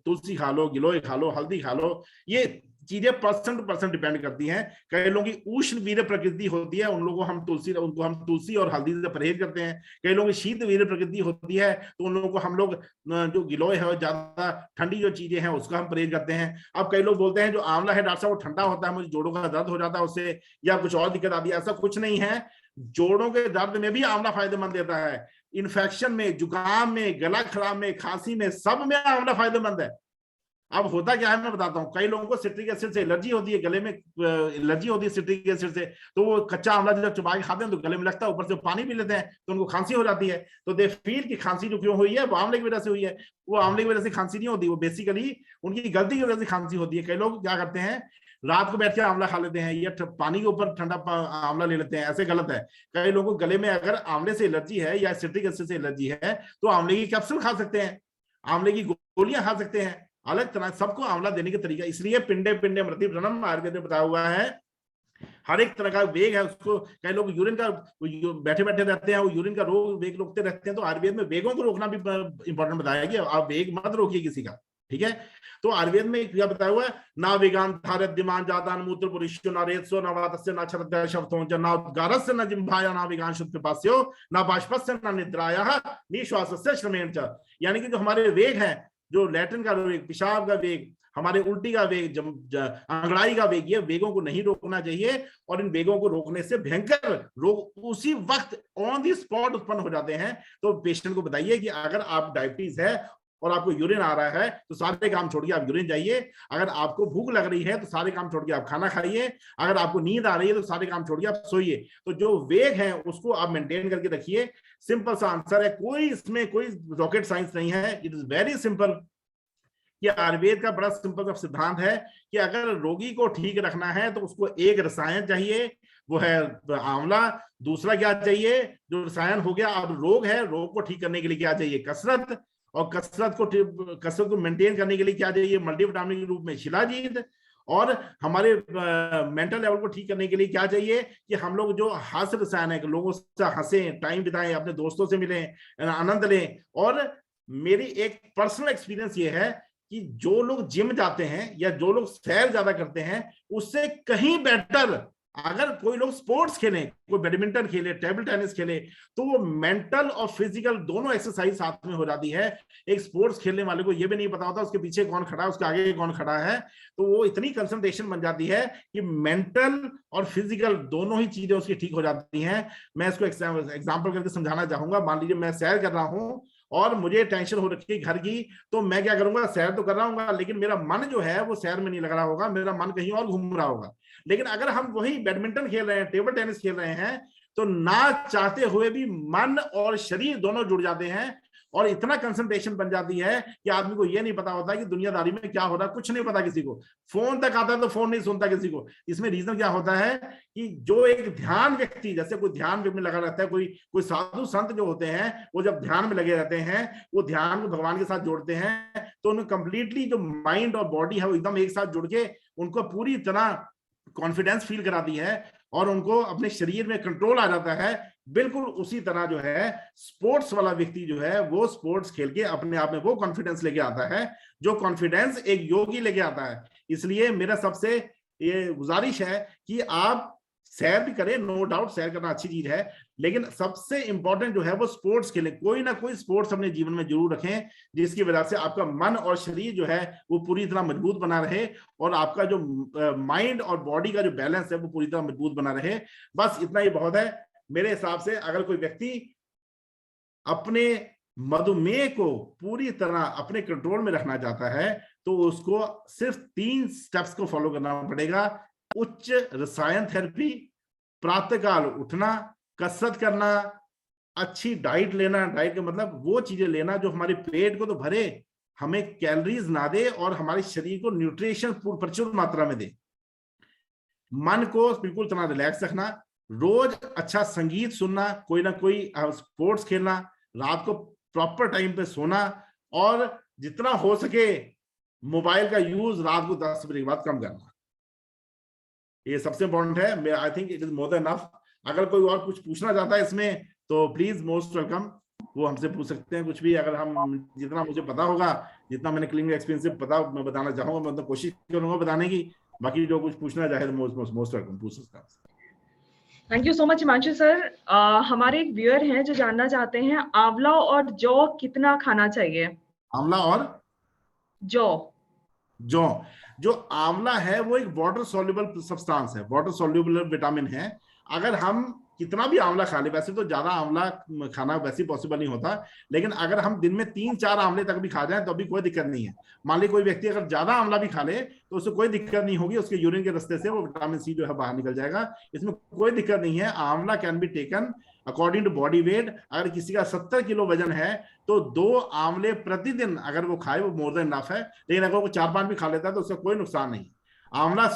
तुलसी खा लो, गिलोय खा लो, हल्दी खा लो, ये चीजें पर्सन टू पर्सन डिपेंड करती हैं। कई लोगों की उष्ण वीर्य प्रकृति होती है, उनको हम तुलसी और हल्दी से परहेज करते हैं। कई लोगों की शीत वीर्य प्रकृति होती है, तो उन लोगों को हम लोग जो गिलोय है, ज्यादा ठंडी जो चीजें हैं, उसका हम परहेज करते हैं। अब कई लोग बोलते हैं जो आंवला है डॉक्टर साहब वो ठंडा होता है, मुझे जोड़ों का दर्द हो जाता है उससे, या कुछ और दिक्कत आती है। ऐसा कुछ नहीं है, जोड़ों के दर्द में भी आंवला फायदेमंद देता है, इन्फेक्शन में, जुकाम में, गला खराब में, खांसी में, सब में आंवला फायदेमंद है। अब होता क्या है मैं बताता हूँ, कई लोगों को सिट्रिक एसिड से एलर्जी होती है, गले में एलर्जी होती है सिट्रिक एसिड से, तो वो कच्चा आंवला जब चबा के खाते हैं तो गले में लगता है, ऊपर से पानी पी लेते हैं तो उनको खांसी हो जाती है। तो दे फील कि खांसी जो क्यों हुई है वो आंवले की वजह से हुई है। वो आंवले की वजह से खांसी नहीं होती, वो बेसिकली उनकी गलती की वजह से खांसी होती है। कई लोग क्या करते हैं, रात को बैठ के आंवला खा लेते हैं या पानी के ऊपर ठंडा आंवला ले लेते हैं, ऐसे गलत है। कई लोगों को गले में अगर आंवले से एलर्जी है या सिट्रिक एसिड से एलर्जी है तो आंवले की कैप्सूल खा सकते हैं, आंवले की गोलियां खा सकते हैं, अलग तरह सबको आंवला देने का तरीका। इसलिए पिंडे पिंडे मृति व्रणम आयुर्वेद में बताया हुआ है, हर एक तरह का वेग है उसको। कई लोग यूरिन का बैठे बैठे रहते हैं, वो यूरिन का रोग वेग रोकते रहते हैं, तो आयुर्वेद में वेगों को रोकना भी इंपॉर्टेंट बताया गया। आप वेग मत रोकिए किसी का, ठीक है। तो आयुर्वेद में क्या बताया हुआ है, ना वेगान थारद्यमान जादान मूत्र पुरुषो ना रेतसो ना वातस्य ना छरद्य शब्दों ना उद्गारस्य ना जिह्वाया ना वेगान शुद्ध पिपास्यो ना बाष्पस्य ना निद्रायाः निश्वासस्य श्रमेण च। यानी कि जो हमारे वेग हैं, जो लैट्रिन का वेग, पेशाब का वेग, हमारे उल्टी का वेग, अंगड़ाई का वेग, ये वेगों को नहीं रोकना चाहिए। और इन वेगों को रोकने से भयंकर रोग उसी वक्त ऑन दी स्पॉट उत्पन्न हो जाते हैं। तो पेशेंट को बताइए कि अगर आप डायबिटीज है और आपको यूरिन आ रहा है तो सारे काम छोड़ के आप यूरिन जाइए। अगर आपको भूख लग रही है तो सारे काम छोड़ के आप खाना खाइए। अगर आपको नींद आ रही है तो सारे काम छोड़ के आप सोइए। तो जो वेग है उसको आप मेंटेन करके रखिए। सिंपल सा आंसर है, कोई इसमें कोई रॉकेट साइंस नहीं है, इट इज वेरी सिंपल। ये आयुर्वेद का बड़ा सिंपल सा सिद्धांत है कि अगर रोगी को ठीक रखना है तो उसको एक रसायन चाहिए, वो है आंवला। दूसरा क्या चाहिए, जो रसायन हो गया, अब रोग है, रोग को ठीक करने के लिए क्या चाहिए, कसरत। और कसरत को मेंटेन करने के लिए क्या चाहिए, मल्टीविटामिन के रूप में शिलाजीत। और हमारे मेंटल लेवल को ठीक करने के लिए क्या चाहिए कि हम लोग जो हास्य रसायन है, लोगों से हंसें, टाइम बिताएं, अपने दोस्तों से मिलें, आनंद लें। और मेरी एक पर्सनल एक्सपीरियंस ये है कि जो लोग जिम जाते हैं या जो लोग सैर ज्यादा करते हैं, उससे कहीं बेटर अगर कोई लोग स्पोर्ट्स खेलें, कोई बैडमिंटन खेले, टेबल टेनिस खेले, तो वो मेंटल और फिजिकल दोनों एक्सरसाइज साथ में हो जाती है। एक स्पोर्ट्स खेलने वाले को ये भी नहीं पता होता उसके पीछे कौन खड़ा है, उसके आगे कौन खड़ा है, तो वो इतनी कंसंट्रेशन बन जाती है कि मेंटल और फिजिकल दोनों ही चीजें उसकी ठीक हो जाती हैं। मैं इसको एग्जाम्पल करके समझाना चाहूंगा। मान लीजिए मैं सैर कर रहा हूं और मुझे टेंशन हो रखी है घर की, तो मैं क्या करूंगा, सैर तो कर रहा हूँ लेकिन मेरा मन जो है वो सैर में नहीं लग रहा होगा, मेरा मन कहीं और घूम रहा होगा। लेकिन अगर हम वही बैडमिंटन खेल रहे हैं, टेबल टेनिस खेल रहे हैं, तो ना चाहते हुए भी मन और शरीर दोनों जुड़ जाते हैं और इतना कंसंट्रेशन बन जाती है कि आदमी को यह नहीं पता होता कि दुनियादारी में क्या हो रहा है, कुछ नहीं पता किसी को। फोन तक आता है तो फोन नहीं सुनता किसी को। इसमें रीजन क्या होता है कि जो एक ध्यान व्यक्ति, जैसे कोई ध्यान में लगा रहता है, कोई साधु संत जो होते हैं वो जब ध्यान में लगे रहते हैं, वो ध्यान को भगवान के साथ जोड़ते हैं, तो उन्हें कंप्लीटली जो माइंड और बॉडी है वो एकदम एक साथ जुड़ के उनको पूरी तरह कॉन्फिडेंस फील कराती है और उनको अपने शरीर में कंट्रोल आ जाता है। बिल्कुल उसी तरह जो है स्पोर्ट्स वाला व्यक्ति जो है वो स्पोर्ट्स खेल के अपने आप में वो कॉन्फिडेंस लेके आता है जो कॉन्फिडेंस एक योगी लेके आता है। इसलिए मेरा सबसे ये गुजारिश है कि आप सैर भी करें, नो डाउट सैर करना अच्छी चीज है, लेकिन सबसे इंपॉर्टेंट जो है वो स्पोर्ट्स खेलें। कोई ना कोई स्पोर्ट्स अपने जीवन में जरूर रखें जिसकी वजह से आपका मन और शरीर जो है वो पूरी तरह मजबूत बना रहे और आपका जो माइंड और बॉडी का जो बैलेंस है वो पूरी तरह मजबूत बना रहे। बस इतना ही बहुत है मेरे हिसाब से। अगर कोई व्यक्ति अपने मधुमेह को पूरी तरह अपने कंट्रोल में रखना चाहता है तो उसको सिर्फ 3 स्टेप्स को फॉलो करना पड़ेगा। उच्च रसायन थेरेपी, प्रातःकाल उठना, कसरत करना, अच्छी डाइट लेना, डाइट का मतलब वो चीजें लेना जो हमारे पेट को तो भरे, हमें कैलोरीज ना दे और हमारे शरीर को न्यूट्रिशन प्रचुर मात्रा में दे, मन को बिल्कुल तरह रिलैक्स रखना, रोज अच्छा संगीत सुनना, कोई ना कोई स्पोर्ट्स खेलना, रात को प्रॉपर टाइम पे सोना और जितना हो सके मोबाइल का यूज रात को 10 बजे के बाद कम करना। ये सबसे इंपॉर्टेंट है। I think it is more than enough. अगर कोई और कुछ पूछना चाहता है इसमें तो प्लीज मोस्ट वेलकम, वो हमसे पूछ सकते हैं कुछ भी। अगर हम जितना मुझे पता होगा, जितना मैंने क्लिनिकल एक्सपीरियंस से पता मैं बताना चाहूंगा, मैं तो कोशिश करूंगा बताने की। बाकी जो कुछ पूछना चाहे तो मोस्ट वेलकम पूछ सकता है। Thank you so much Himanshu sir. हमारे एक व्यूअर हैं जो जानना चाहते हैं आंवला और जौ कितना खाना चाहिए? आंवला और जौ जो आंवला है वो एक वाटर सॉल्युबल सब्सटेंस है, वाटर सॉल्युबल विटामिन है। अगर हम कितना भी आंवला खा ले, वैसे तो ज्यादा आंवला खाना वैसे पॉसिबल नहीं होता, लेकिन अगर हम दिन में 3-4 आंवले तक भी खा जाएं तो भी कोई दिक्कत नहीं है। मान ली कोई व्यक्ति अगर ज्यादा आंवला भी खा ले तो उससे कोई दिक्कत नहीं होगी, उसके यूरिन के रास्ते से वो विटामिन सी जो है बाहर निकल जाएगा, इसमें कोई दिक्कत नहीं है। Amla can be taken according to body weight. अगर किसी का 70 किलो वजन है तो 2 आंवले प्रतिदिन अगर वो खाए वो मोर देन इनफ है। लेकिन अगर वो 4-5 भी खा लेता है तो उसका कोई नुकसान नहीं। आंवला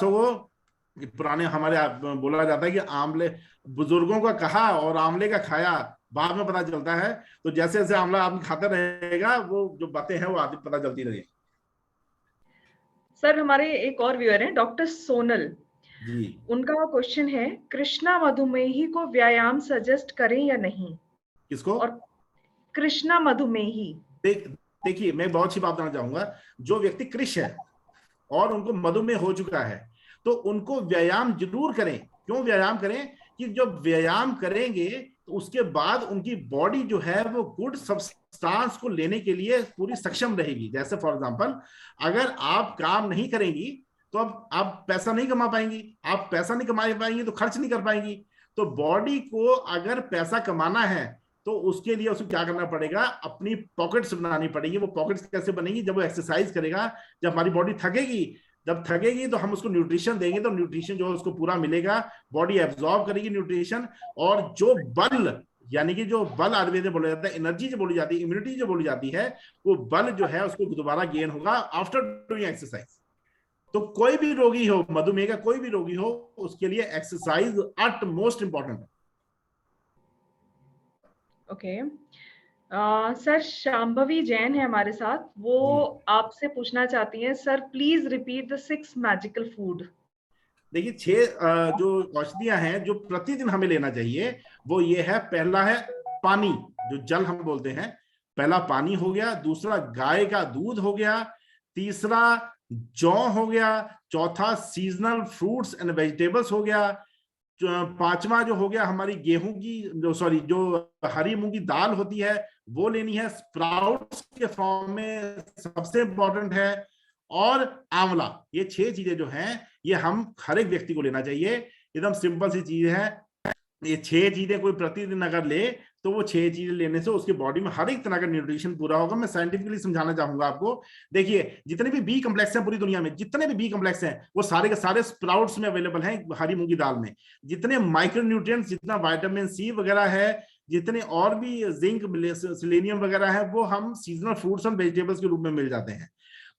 पुराने हमारे बोला जाता है कि आंवले बुजुर्गों का कहा और आंवले का खाया बाद में पता चलता है। तो जैसे जैसे आंवला आदमी खाता रहेगा वो जो बातें हैं वो आदमी पता चलती रहेगी। सर हमारे एक और व्यूअर हैं डॉक्टर सोनल जी, उनका क्वेश्चन है कृष्णा मधुमेही को व्यायाम सजेस्ट करें या नहीं? किसको? और कृष्णा मधुमेही देखिए मैं बहुत अच्छी बात बताना चाहूंगा। जो व्यक्ति कृष है और उनको मधुमेह हो चुका है तो उनको व्यायाम जरूर करें। क्यों व्यायाम करें? कि जब व्यायाम करेंगे तो उसके बाद उनकी बॉडी जो है वो गुड सब्सटेंस को लेने के लिए पूरी सक्षम रहेगी। जैसे फॉर एग्जांपल अगर आप काम नहीं करेंगी तो अब आप पैसा नहीं कमा पाएंगी, आप पैसा नहीं कमा पाएंगी तो खर्च नहीं कर पाएंगी। तो बॉडी को अगर पैसा कमाना है तो उसके लिए उसको क्या करना पड़ेगा, अपनी पॉकेट्स बनानी पड़ेगी। वो पॉकेट्स कैसे बनेगी? जब वो एक्सरसाइज करेगा, जब हमारी बॉडी थकेगी, जब थकेगी तो हम उसको न्यूट्रिशन देंगे तो न्यूट्रिशन जो है उसको पूरा मिलेगा, बॉडी एब्जॉर्ब करेगी न्यूट्रिशन। और जो बल यानी कि जो बल आयुर्वेद में बोला जाता है, एनर्जी जो बोली जाती है, इम्यूनिटी जो बोली जाती है, वो बल जो है उसको दोबारा गेन होगा आफ्टर डूइंग एक्सरसाइज। तो कोई भी रोगी हो, मधुमेह का कोई भी रोगी हो, उसके लिए एक्सरसाइज अट मोस्ट इंपॉर्टेंट है। ओके सर शांभवी जैन है हमारे साथ, वो आपसे पूछना चाहती हैं sir please repeat the 6 magical food. देखिए 6 जो औषधियां हैं जो प्रतिदिन हमें लेना चाहिए वो ये है। पहला है पानी, जो जल हम बोलते हैं, पहला पानी हो गया। दूसरा गाय का दूध हो गया। तीसरा जौ हो गया। चौथा सीजनल फ्रूट्स एंड वेजिटेबल्स हो गया। पांचवा जो हो गया हमारी गेहूं की जो हरी मूंग की दाल होती है वो लेनी है, स्प्राउट्स के फॉर्म में सबसे इंपॉर्टेंट है, और आंवला। ये 6 चीजें जो हैं ये हम हर एक व्यक्ति को लेना चाहिए। एकदम सिंपल सी चीज है। ये 6 चीजें कोई प्रतिदिन अगर ले तो वो 6 चीजें लेने से उसकी बॉडी में हर एक तरह का न्यूट्रिशन पूरा होगा। मैं साइंटिफिकली समझाना चाहूंगा आपको। देखिए, जितने भी बी कम्प्लेक्स हैं पूरी दुनिया में, जितने भी बी कम्प्लेक्स हैं वो सारे के सारे स्प्राउट्स में अवेलेबल हैं, हरी मूंगी दाल में। जितने माइक्रो न्यूट्रिएंट्स, जितना विटामिन सी वगैरह है, जितने और भी जिंक, सिलेनियम वगैरह है, वो हम सीजनल फ्रूट्स एंड वेजिटेबल्स के रूप में मिल जाते हैं।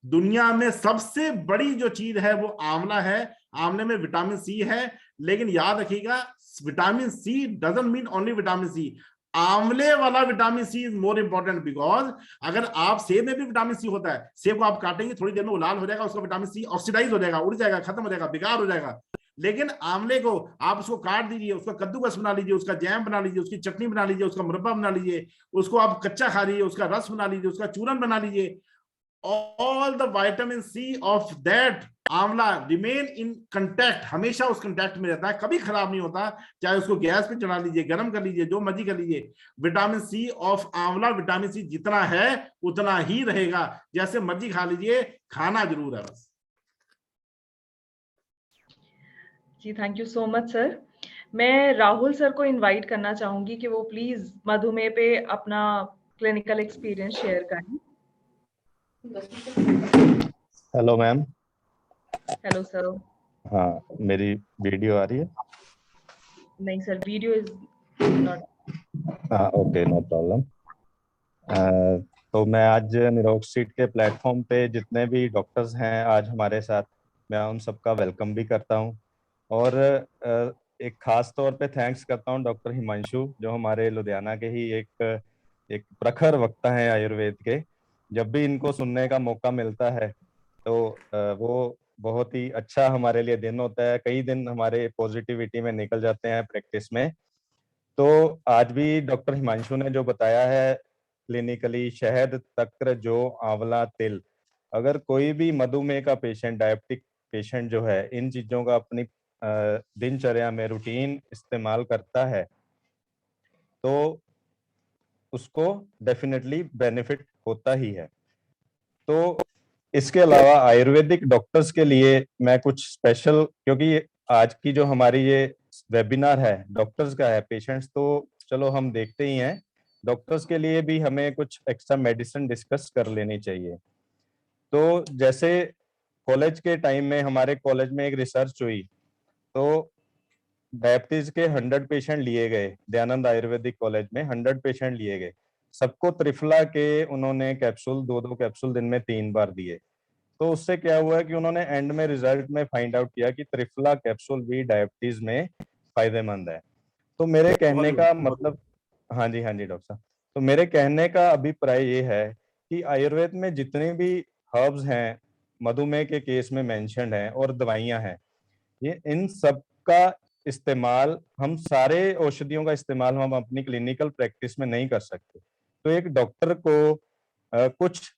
दुनिया में सबसे बड़ी जो चीज है वो आंवला है। आंवले में विटामिन सी है, लेकिन याद रखिएगा, vitamin C doesn't mean only vitamin C. आंवले वाला vitamin C is more important, because अगर आप, सेब में भी विटामिन सी होता है, सेब को आप काटेंगे थोड़ी देर में वो लाल हो जाएगा, उसका विटामिन सी ऑक्सीडाइज हो जाएगा, उड़ जाएगा, खत्म हो जाएगा, बेकार हो जाएगा। लेकिन आंवले को आप उसको काट दीजिए, उसका कद्दूकस बना लीजिए, उसका जैम बना लीजिए, उसकी चटनी बना लीजिए, उसका मुरब्बा बना लीजिए, उसको आप कच्चा खा लीजिए, उसका रस बना लीजिए, उसका चूरन बना लीजिए। all the vitamin C of that आंवला रिमेन इन कंटैक्ट, हमेशा उस कंटैक्ट में रहता है, कभी खराब नहीं होता। चाहे उसको गैस पे चढ़ा लीजिए, गर्म कर लीजिए, जो मर्जी कर लीजिए, विटामिन सी ऑफ आंवला, विटामिन सी जितना है उतना ही रहेगा। जैसे मर्जी खा लीजिए, खाना जरूर है बस। जी, thank you so much sir. मैं राहुल सर को इनवाइट करना चाहूंगी कि वो प्लीज मधुमेह पे अपना क्लिनिकल एक्सपीरियंस शेयर करें। Hello ma'am. Hello sir. हाँ, मेरी वीडियो आ रही है? नहीं सर, वीडियो इज नॉट। हाँ, ओके, नो प्रॉब्लम। तो मैं आज निरोग स्ट्रीट के प्लेटफॉर्म पे जितने भी डॉक्टर्स हैं आज हमारे साथ, मैं उन सबका वेलकम भी करता हूँ। और एक खास तौर पे थैंक्स करता हूँ डॉक्टर हिमांशु, जो हमारे लुधियाना के ही एक प्रखर वक्ता हैं आयुर्वेद के। जब भी इनको सुनने का मौका मिलता है तो वो बहुत ही अच्छा हमारे लिए दिन होता है। कई दिन हमारे पॉजिटिविटी में निकल जाते हैं प्रैक्टिस में। तो आज भी डॉक्टर हिमांशु ने जो बताया है क्लिनिकली, शहद, तक्र, जो, आंवला, तिल, अगर कोई भी मधुमेह का पेशेंट, डायबिटिक पेशेंट जो है, इन चीजों का अपनी दिनचर्या में रूटीन इस्तेमाल करता है तो उसको डेफिनेटली बेनिफिट होता ही है। तो इसके अलावा आयुर्वेदिक डॉक्टर्स के लिए मैं कुछ स्पेशल, क्योंकि आज की जो हमारी ये वेबिनार है डॉक्टर्स का है, पेशेंट्स तो चलो हम देखते ही हैं, डॉक्टर्स के लिए भी हमें कुछ एक्स्ट्रा मेडिसिन डिस्कस कर लेनी चाहिए। तो जैसे कॉलेज के टाइम में हमारे कॉलेज में एक रिसर्च हुई, तो डायबिटीज के 100 पेशेंट लिए गए, दयानंद आयुर्वेदिक कॉलेज में 100 पेशेंट लिए गए, सबको त्रिफला के उन्होंने कैप्सूल, 2-2 कैप्सूल दिन में 3 बार दिए। तो उससे क्या हुआ कि उन्होंने एंड में रिजल्ट में फाइंड आउट किया कि त्रिफला कैप्सूल भी डायबिटीज में फायदेमंद है। तो मेरे कहने का मतलब, हाँ जी, हाँ जी डॉक्टर साहब, तो मेरे कहने का अभिप्राय ये है कि आयुर्वेद में जितने भी हर्ब्स हैं मधुमेह के केस में मेंशन्ड हैं और दवाइयां हैं, ये इन सब का इस्तेमाल, हम सारे औषधियों का इस्तेमाल हम अपनी क्लिनिकल प्रैक्टिस में नहीं कर सकते। तो एक डॉक्टर को कुछ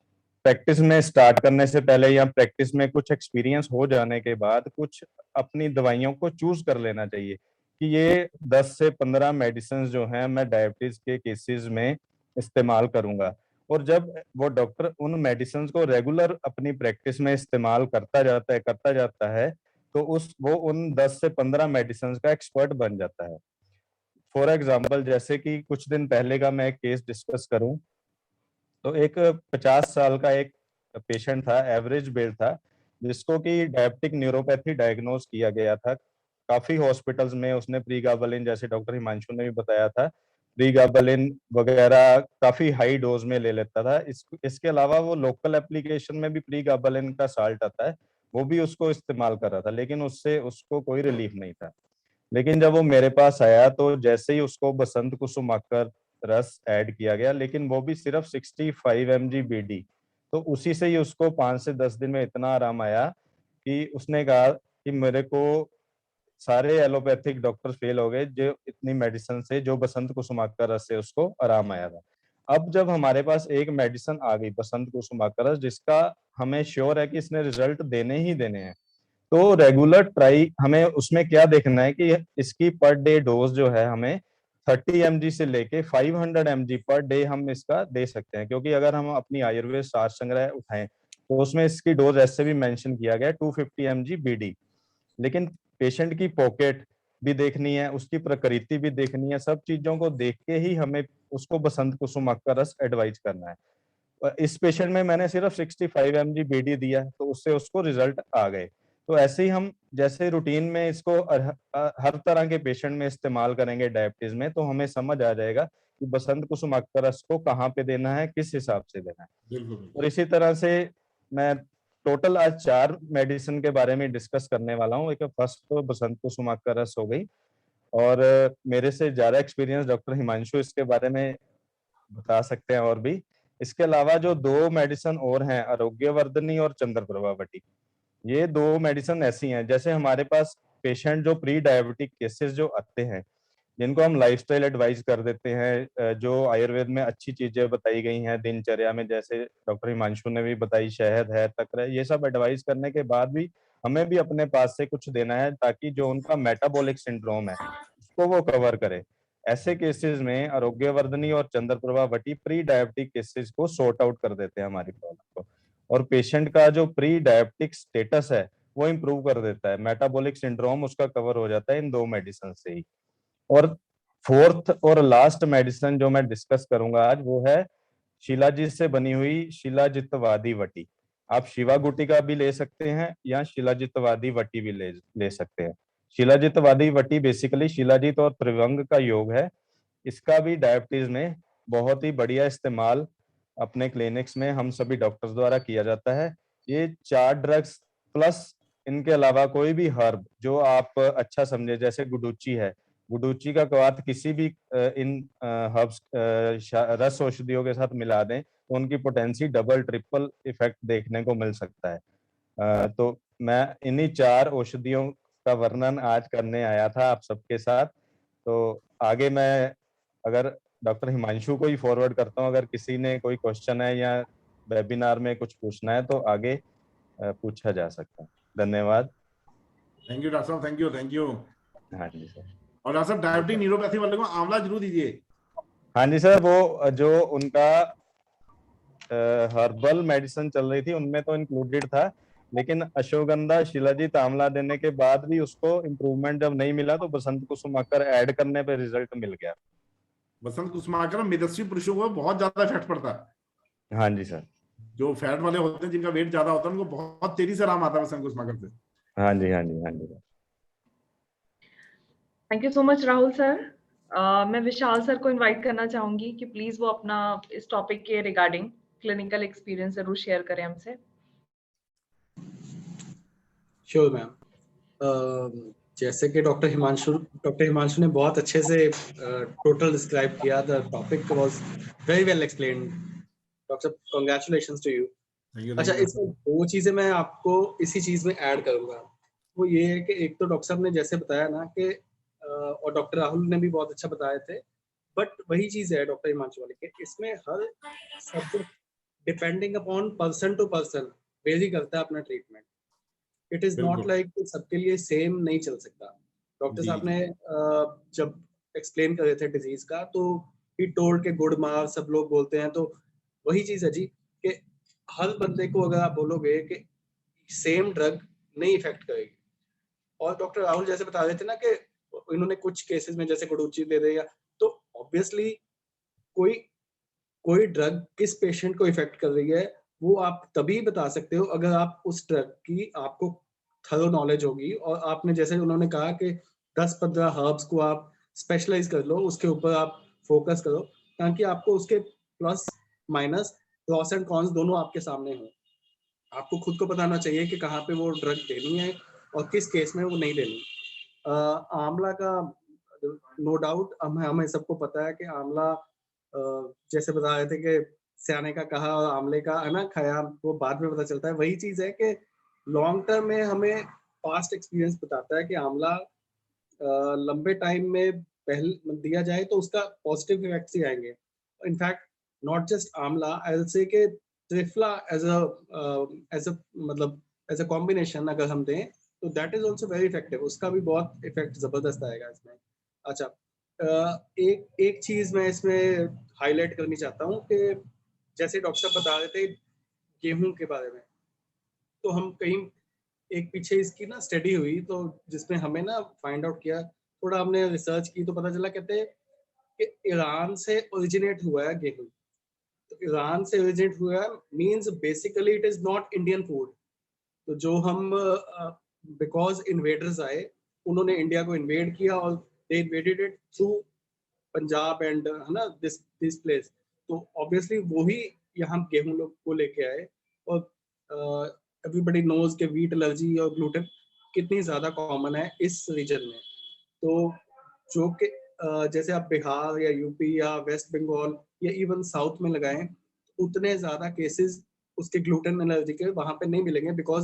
प्रैक्टिस में स्टार्ट करने से पहले या प्रैक्टिस में कुछ एक्सपीरियंस हो जाने के बाद कुछ अपनी दवाइयों को चूज कर लेना चाहिए कि ये 10 से 15 मेडिसिन जो हैं मैं डायबिटीज के केसेस में इस्तेमाल करूंगा। और जब वो डॉक्टर उन मेडिसिन को रेगुलर अपनी प्रैक्टिस में इस्तेमाल करता जाता है तो वो उन 10 से 15 मेडिसिन का एक्सपर्ट बन जाता है। फॉर एग्जाम्पल, जैसे कि कुछ दिन पहले का मैं एक केस डिस्कस करूं, तो एक 50 साल का एक पेशेंट था, एवरेज बिल्ड था, जिसको कि डायबिटिक न्यूरोपैथी डायग्नोज किया गया था। काफी हॉस्पिटल्स में उसने प्रीगाबालिन, जैसे डॉक्टर हिमांशु ने भी बताया था, प्रीगाबालिन वगैरह काफी हाई डोज में ले लेता था। इसके अलावा वो लोकल एप्लीकेशन में भी प्रीगाबालिन का साल्ट आता है, वो भी उसको इस्तेमाल कर रहा था, लेकिन उससे उसको कोई रिलीफ नहीं था। लेकिन जब वो मेरे पास आया तो जैसे ही उसको बसंत कुसुम आकर रस ऐड किया गया, लेकिन वो भी सिर्फ 65 mg BD, तो उसी से ही उसको 5 से 10 दिन में इतना आराम आया कि उसने कहा कि मेरे को सारे एलोपैथिक डॉक्टर फेल हो गए जो इतनी मेडिसिन से, जो बसंत कुसुमाकर रस से उसको आराम आया था। अब जब हमारे पास एक मेडिसिन आ गई बसंत कुसुमाकर रस, जिसका हमें श्योर है कि इसने रिजल्ट देने ही देने हैं, तो रेगुलर ट्राई हमें उसमें क्या देखना है कि इसकी पर डे डोज जो है हमें 30 mg से लेके 500 mg पर डे हम इसका दे सकते हैं। क्योंकि अगर हम अपनी आयुर्वेद सार संग्रह उठाएं तो उसमें इसकी डोज ऐसे भी मेंशन किया गया है 250 mg BD। लेकिन पेशेंट की पॉकेट भी देखनी है, उसकी प्रकृति भी देखनी है, सब चीजों को देख के ही हमें उसको बसंत कुसुमाक का रस एडवाइज करना है। इस पेशेंट में मैंने सिर्फ 65 mg बीडी दिया तो उससे उसको रिजल्ट आ गए। तो ऐसे ही हम जैसे रूटीन में इसको हर तरह के पेशेंट में इस्तेमाल करेंगे डायबिटीज में, तो हमें समझ आ जाएगा कि बसंत कुसुमाक का रस को कहाँ पे देना है, किस हिसाब से देना है। बिल्कुल। और इसी तरह से मैं टोटल आज 4 मेडिसिन के बारे में डिस्कस करने वाला हूँ। एक फर्स्ट तो बसंत कुसुमाक का रस हो गई, और मेरे से ज्यादा एक्सपीरियंस डॉक्टर हिमांशु इसके बारे में बता सकते हैं। और भी इसके अलावा जो 2 मेडिसिन और हैं, आरोग्यवर्धिनी और चंद्रप्रभा वटी, ये 2 मेडिसिन ऐसी हैं जैसे हमारे पास पेशेंट जो प्री डायबिटिक केसेस जो आते हैं, जिनको हम लाइफस्टाइल एडवाइस कर देते हैं, जो आयुर्वेद में अच्छी चीजें बताई गई हैं दिनचर्या में, जैसे डॉक्टर हिमांशु ने भी बताई, शहद है, तक्र है, ये सब एडवाइस करने के बाद भी हमें भी अपने पास से कुछ देना है ताकि जो उनका मेटाबॉलिक सिंड्रोम है उसको वो कवर करे। ऐसे केसेस में आरोग्यवर्धिनी और चंद्रप्रभा वटी प्री डायबिटिक केसेस को सॉर्ट आउट कर देते हैं हमारी प्रॉब्लम को, और पेशेंट का जो प्री डायबिटिक स्टेटस है वो इम्प्रूव कर देता है, मेटाबॉलिक सिंड्रोम उसका कवर हो जाता है इन 2 मेडिसिन से ही। और फोर्थ और लास्ट मेडिसिन जो मैं डिस्कस करूंगा आज, वो है शिलाजीत से बनी हुई शिलाजितवादी वटी। आप शिवा गुटिका भी ले सकते हैं या शिलाजितवादी वटी भी ले सकते हैं। शिलाजितवादी वटी बेसिकली शिलाजीत और त्रिभंग का योग है। इसका भी डायबिटीज में बहुत ही बढ़िया इस्तेमाल अपने क्लिनिक्स में हम सभी डॉक्टर्स द्वारा किया जाता है। ये 4 ड्रग्स प्लस इनके अलावा कोई भी हर्ब जो आप अच्छा समझे, जैसे गुडुची है, गुडुची का क्वाथ किसी भी इन हर्ब्स रस औषधियों के साथ मिला दें तो उनकी पोटेंसी डबल ट्रिपल इफेक्ट देखने को मिल सकता है। तो मैं इन्हीं 4 औषधियों का वर्णन आज करने आया था आप सबके साथ। तो आगे मैं अगर डॉक्टर हिमांशु को ही फॉरवर्ड करता हूँ, अगर किसी ने कोई क्वेश्चन है या वेबिनार में कुछ पूछना है तो आगे पूछा जा सकता है। धन्यवाद। थैंक यू डॉक्टर साहब, थैंक यू, थैंक यू। हाँ जी सर। और डॉक्टर साहब डायबिटिक न्यूरोपैथी वाले को आंवला जरूर दीजिए। हाँ जी सर, वो जो उनका हर्बल मेडिसिन चल रही थी उनमें तो इंक्लूडेड था, लेकिन अश्वगंधा शिलाजीत आंवला देने के बाद भी उसको इम्प्रूवमेंट जब नहीं मिला तो बसंत कुसुमाकर ऐड करने पे रिजल्ट मिल गया। बसंत कुसुमाकर मितस्वी पुरुषों को बहुत ज्यादा इफेक्ट पड़ता है। हाँ जी सर। जो फैट वाले होते हैं, जिनका वेट ज्यादा होता है, उनको बहुत तेजी से आराम आता है बसंत कुसुमाकर से। हाँ जी, हाँ जी, हाँ जी। Thank you so much Rahul sir. मैं विशाल सर को इनवाइट करना चाहूंगी कि प्लीज वो अपना इस टॉपिक के रिगार्डिंग क्लिनिकल एक्सपीरियंस जरूर शेयर करें हमसे। Sure ma'am. जैसे कि डॉक्टर हिमांशु ने बहुत अच्छे से टोटल डिस्क्राइब किया, the topic was very well explained. Doctor congratulations to you. अच्छा, इसमें 2 चीजें मैं आपको इसी चीज में ऐड करूंगा। वो ये है कि एक तो डॉक्टर साहब ने जैसे बताया ना कि और डॉक्टर राहुल ने भी बहुत अच्छा बताए थे, बट वही चीज है डॉक्टर हिमांशु वाले के, इसमें हर subject depending upon person to person vary करता है अपना treatment. It is not like सबके लिए सेम नहीं चल सकता। डॉक्टर साहब ने जब एक्सप्लेन कर रहे थे डिजीज का, तो ही टोल्ड के गुड मार सब लोग बोलते हैं, तो वही चीज है जी कि हर बंदे को अगर आप बोलोगे कि सेम ड्रग नहीं इफेक्ट करेगी। और डॉक्टर राहुल जैसे बता रहे थे ना कि इन्होंने कुछ केसेस में जैसे गुडुची दे दिया, तो ऑब्वियसली कोई ड्रग किस पेशेंट को इफेक्ट कर रही है वो आप तभी बता सकते हो अगर आप उस ड्रग की आपको थरो नॉलेज होगी, और आपने जैसे उन्होंने कहा कि 10-15 हर्ब्स को आप स्पेशलाइज कर लो, उसके ऊपर आप फोकस करो, ताकि आपको उसके plus minus pros and cons दोनों आपके सामने हो। आपको खुद को बताना चाहिए कि कहाँ पे वो ड्रग देनी है और किस केस में वो नहीं देनी। आंवला का नो डाउट हमें सबको पता है कि आंवला जैसे बता रहे थे कि सियाने का कहा और आंवले का है ना खाया, वो बाद में पता चलता है। वही चीज है कि लॉन्ग टर्म में हमें पास्ट एक्सपीरियंस बताता है कि आंवला लंबे टाइम में पहले दिया जाए तो उसका पॉजिटिव इफेक्ट्स ही आएंगे। इनफैक्ट नॉट जस्ट आंवला, आई विल से कि त्रिफला एज अ कॉम्बिनेशन अगर हम दें तो that is also very effective, उसका भी बहुत इफेक्ट जबरदस्त आएगा इसमें। अच्छा, एक चीज मैं इसमें हाईलाइट करनी चाहता हूँ कि जैसे डॉक्टर साहब बता रहे थे गेहूं के बारे में, तो हम कहीं एक पीछे इसकी ना स्टडी हुई तो जिसमें हमें ना फाइंड आउट किया थोड़ा हमने रिसर्च की तो पता चला, कहते हैं कि ईरान से ओरिजिनेट हुआ है गेहूं। तो ईरान से ओरिजिनेट हुआ है means basically it is not Indian food. तो जो हम बिकॉज इन्वेडर्स आए, उन्होंने इंडिया को इन्वेड किया और they invaded it through Punjab and है ना दिस प्लेस। तो ऑब्वियसली वो ही यहाँ गेहूं लोग को लेके आए। और एवरीबडी नोज के व्हीट एलर्जी और ग्लूटेन कितनी ज़्यादा कॉमन है इस रीजन में। तो जो कि जैसे आप बिहार या यूपी या वेस्ट बंगाल या इवन साउथ में लगाएं, उतने ज़्यादा केसेस उसके ग्लूटेन एलर्जी के वहाँ पे नहीं मिलेंगे, because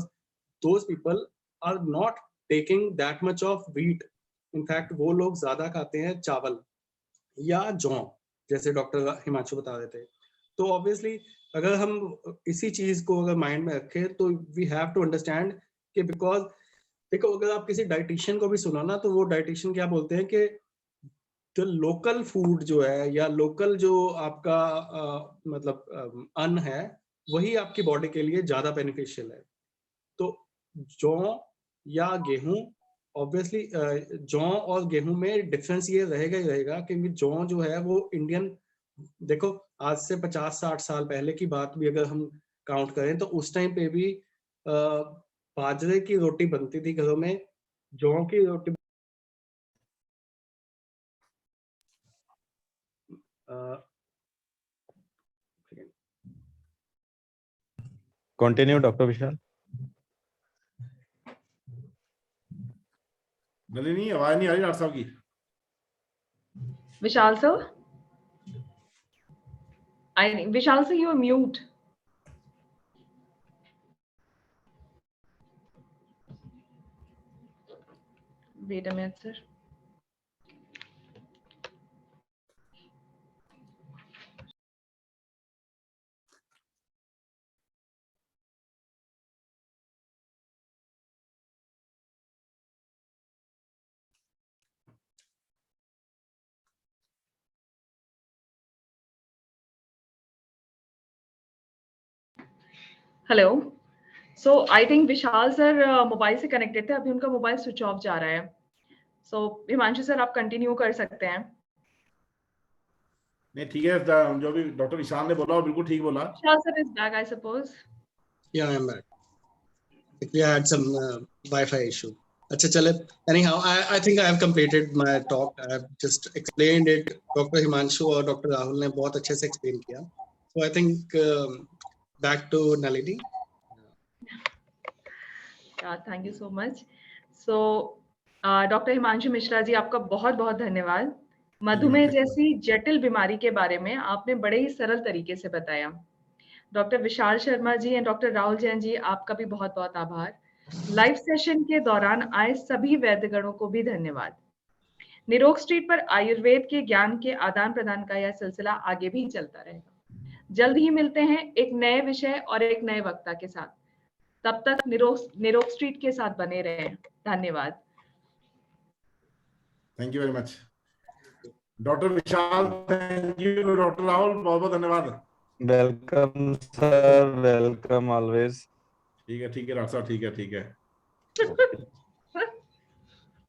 those people are not taking that much of wheat. In fact वो लोग ज़्यादा खाते हैं चावल या जौ, जैसे डॉक्टर हिमांशु बता रहे थे। तो ऑब्वियसली अगर हम इसी चीज को अगर माइंड में रखें तो वी हैव टू अंडरस्टैंड कि बिकॉज देखो, अगर आप किसी डाइटिशियन को भी सुनो ना, तो वो डाइटिशियन क्या बोलते हैं कि जो लोकल फूड जो है या लोकल जो आपका मतलब अन्न है, वही आपकी बॉडी के लिए ज्यादा बेनिफिशियल है। तो जौ या गेहूं, ऑब्वियसली जौ और गेहूं में डिफरेंस ये रहेगा ही रहेगा, क्योंकि जौ जो है वो इंडियन, देखो आज से 50-60 साल पहले की बात भी अगर हम काउंट करें तो उस टाइम पे भी बाजरे की रोटी बनती थी घरों में, जौ की रोटी कंटिन्यू डॉक्टर विशाल। नलिनी आवाज नहीं आ रही डॉक्टर साहब की। Vishal sir, Vishal sir, you are mute. Wait a minute, sir. Hello. So I think Vishal sir mobile से कनेक्टेड थे, अभी उनका मोबाइल स्विच ऑफ जा रहा है। सो हिमांशु सर, आप कंटिन्यू कर सकते हैं। नहीं ठीक है, जो भी डॉक्टर विशाल ने बोला वो बिल्कुल ठीक बोला। Vishal sir is back, I suppose. Yeah I am back. We had some wifi issue. अच्छा चले, anyhow I think I have completed my talk. I have just explained it. Doctor Himanshu और डॉक्टर राहुल ने बहुत अच्छे से एक्सप्लेन किया। So I think back to Nalini. Thank you so much. So doctor Himanshu Mishra ji, आपका बहुत बहुत धन्यवाद। मधुमेह जैसी जटिल बीमारी के बारे में आपने बड़े ही सरल तरीके से बताया। Doctor Vishal Sharma ji and doctor Rahul Jain ji, आपका भी बहुत बहुत आभार। लाइव सेशन के दौरान आए सभी वैद्यगणों को भी धन्यवाद। निरोग स्ट्रीट पर आयुर्वेद के ज्ञान के आदान प्रदान का यह सिलसिला आगे भी चलता रहेगा। जल्द ही मिलते हैं एक नए विषय और एक नए वक्ता के साथ। तब तक निरोग स्ट्रीट के साथ बने रहें। धन्यवाद। Thank you very much doctor Vishal. Thank you doctor Rahul, बहुत बहुत धन्यवाद। Welcome sir, welcome always. ठीक है डॉक्टर साहब, ठीक है।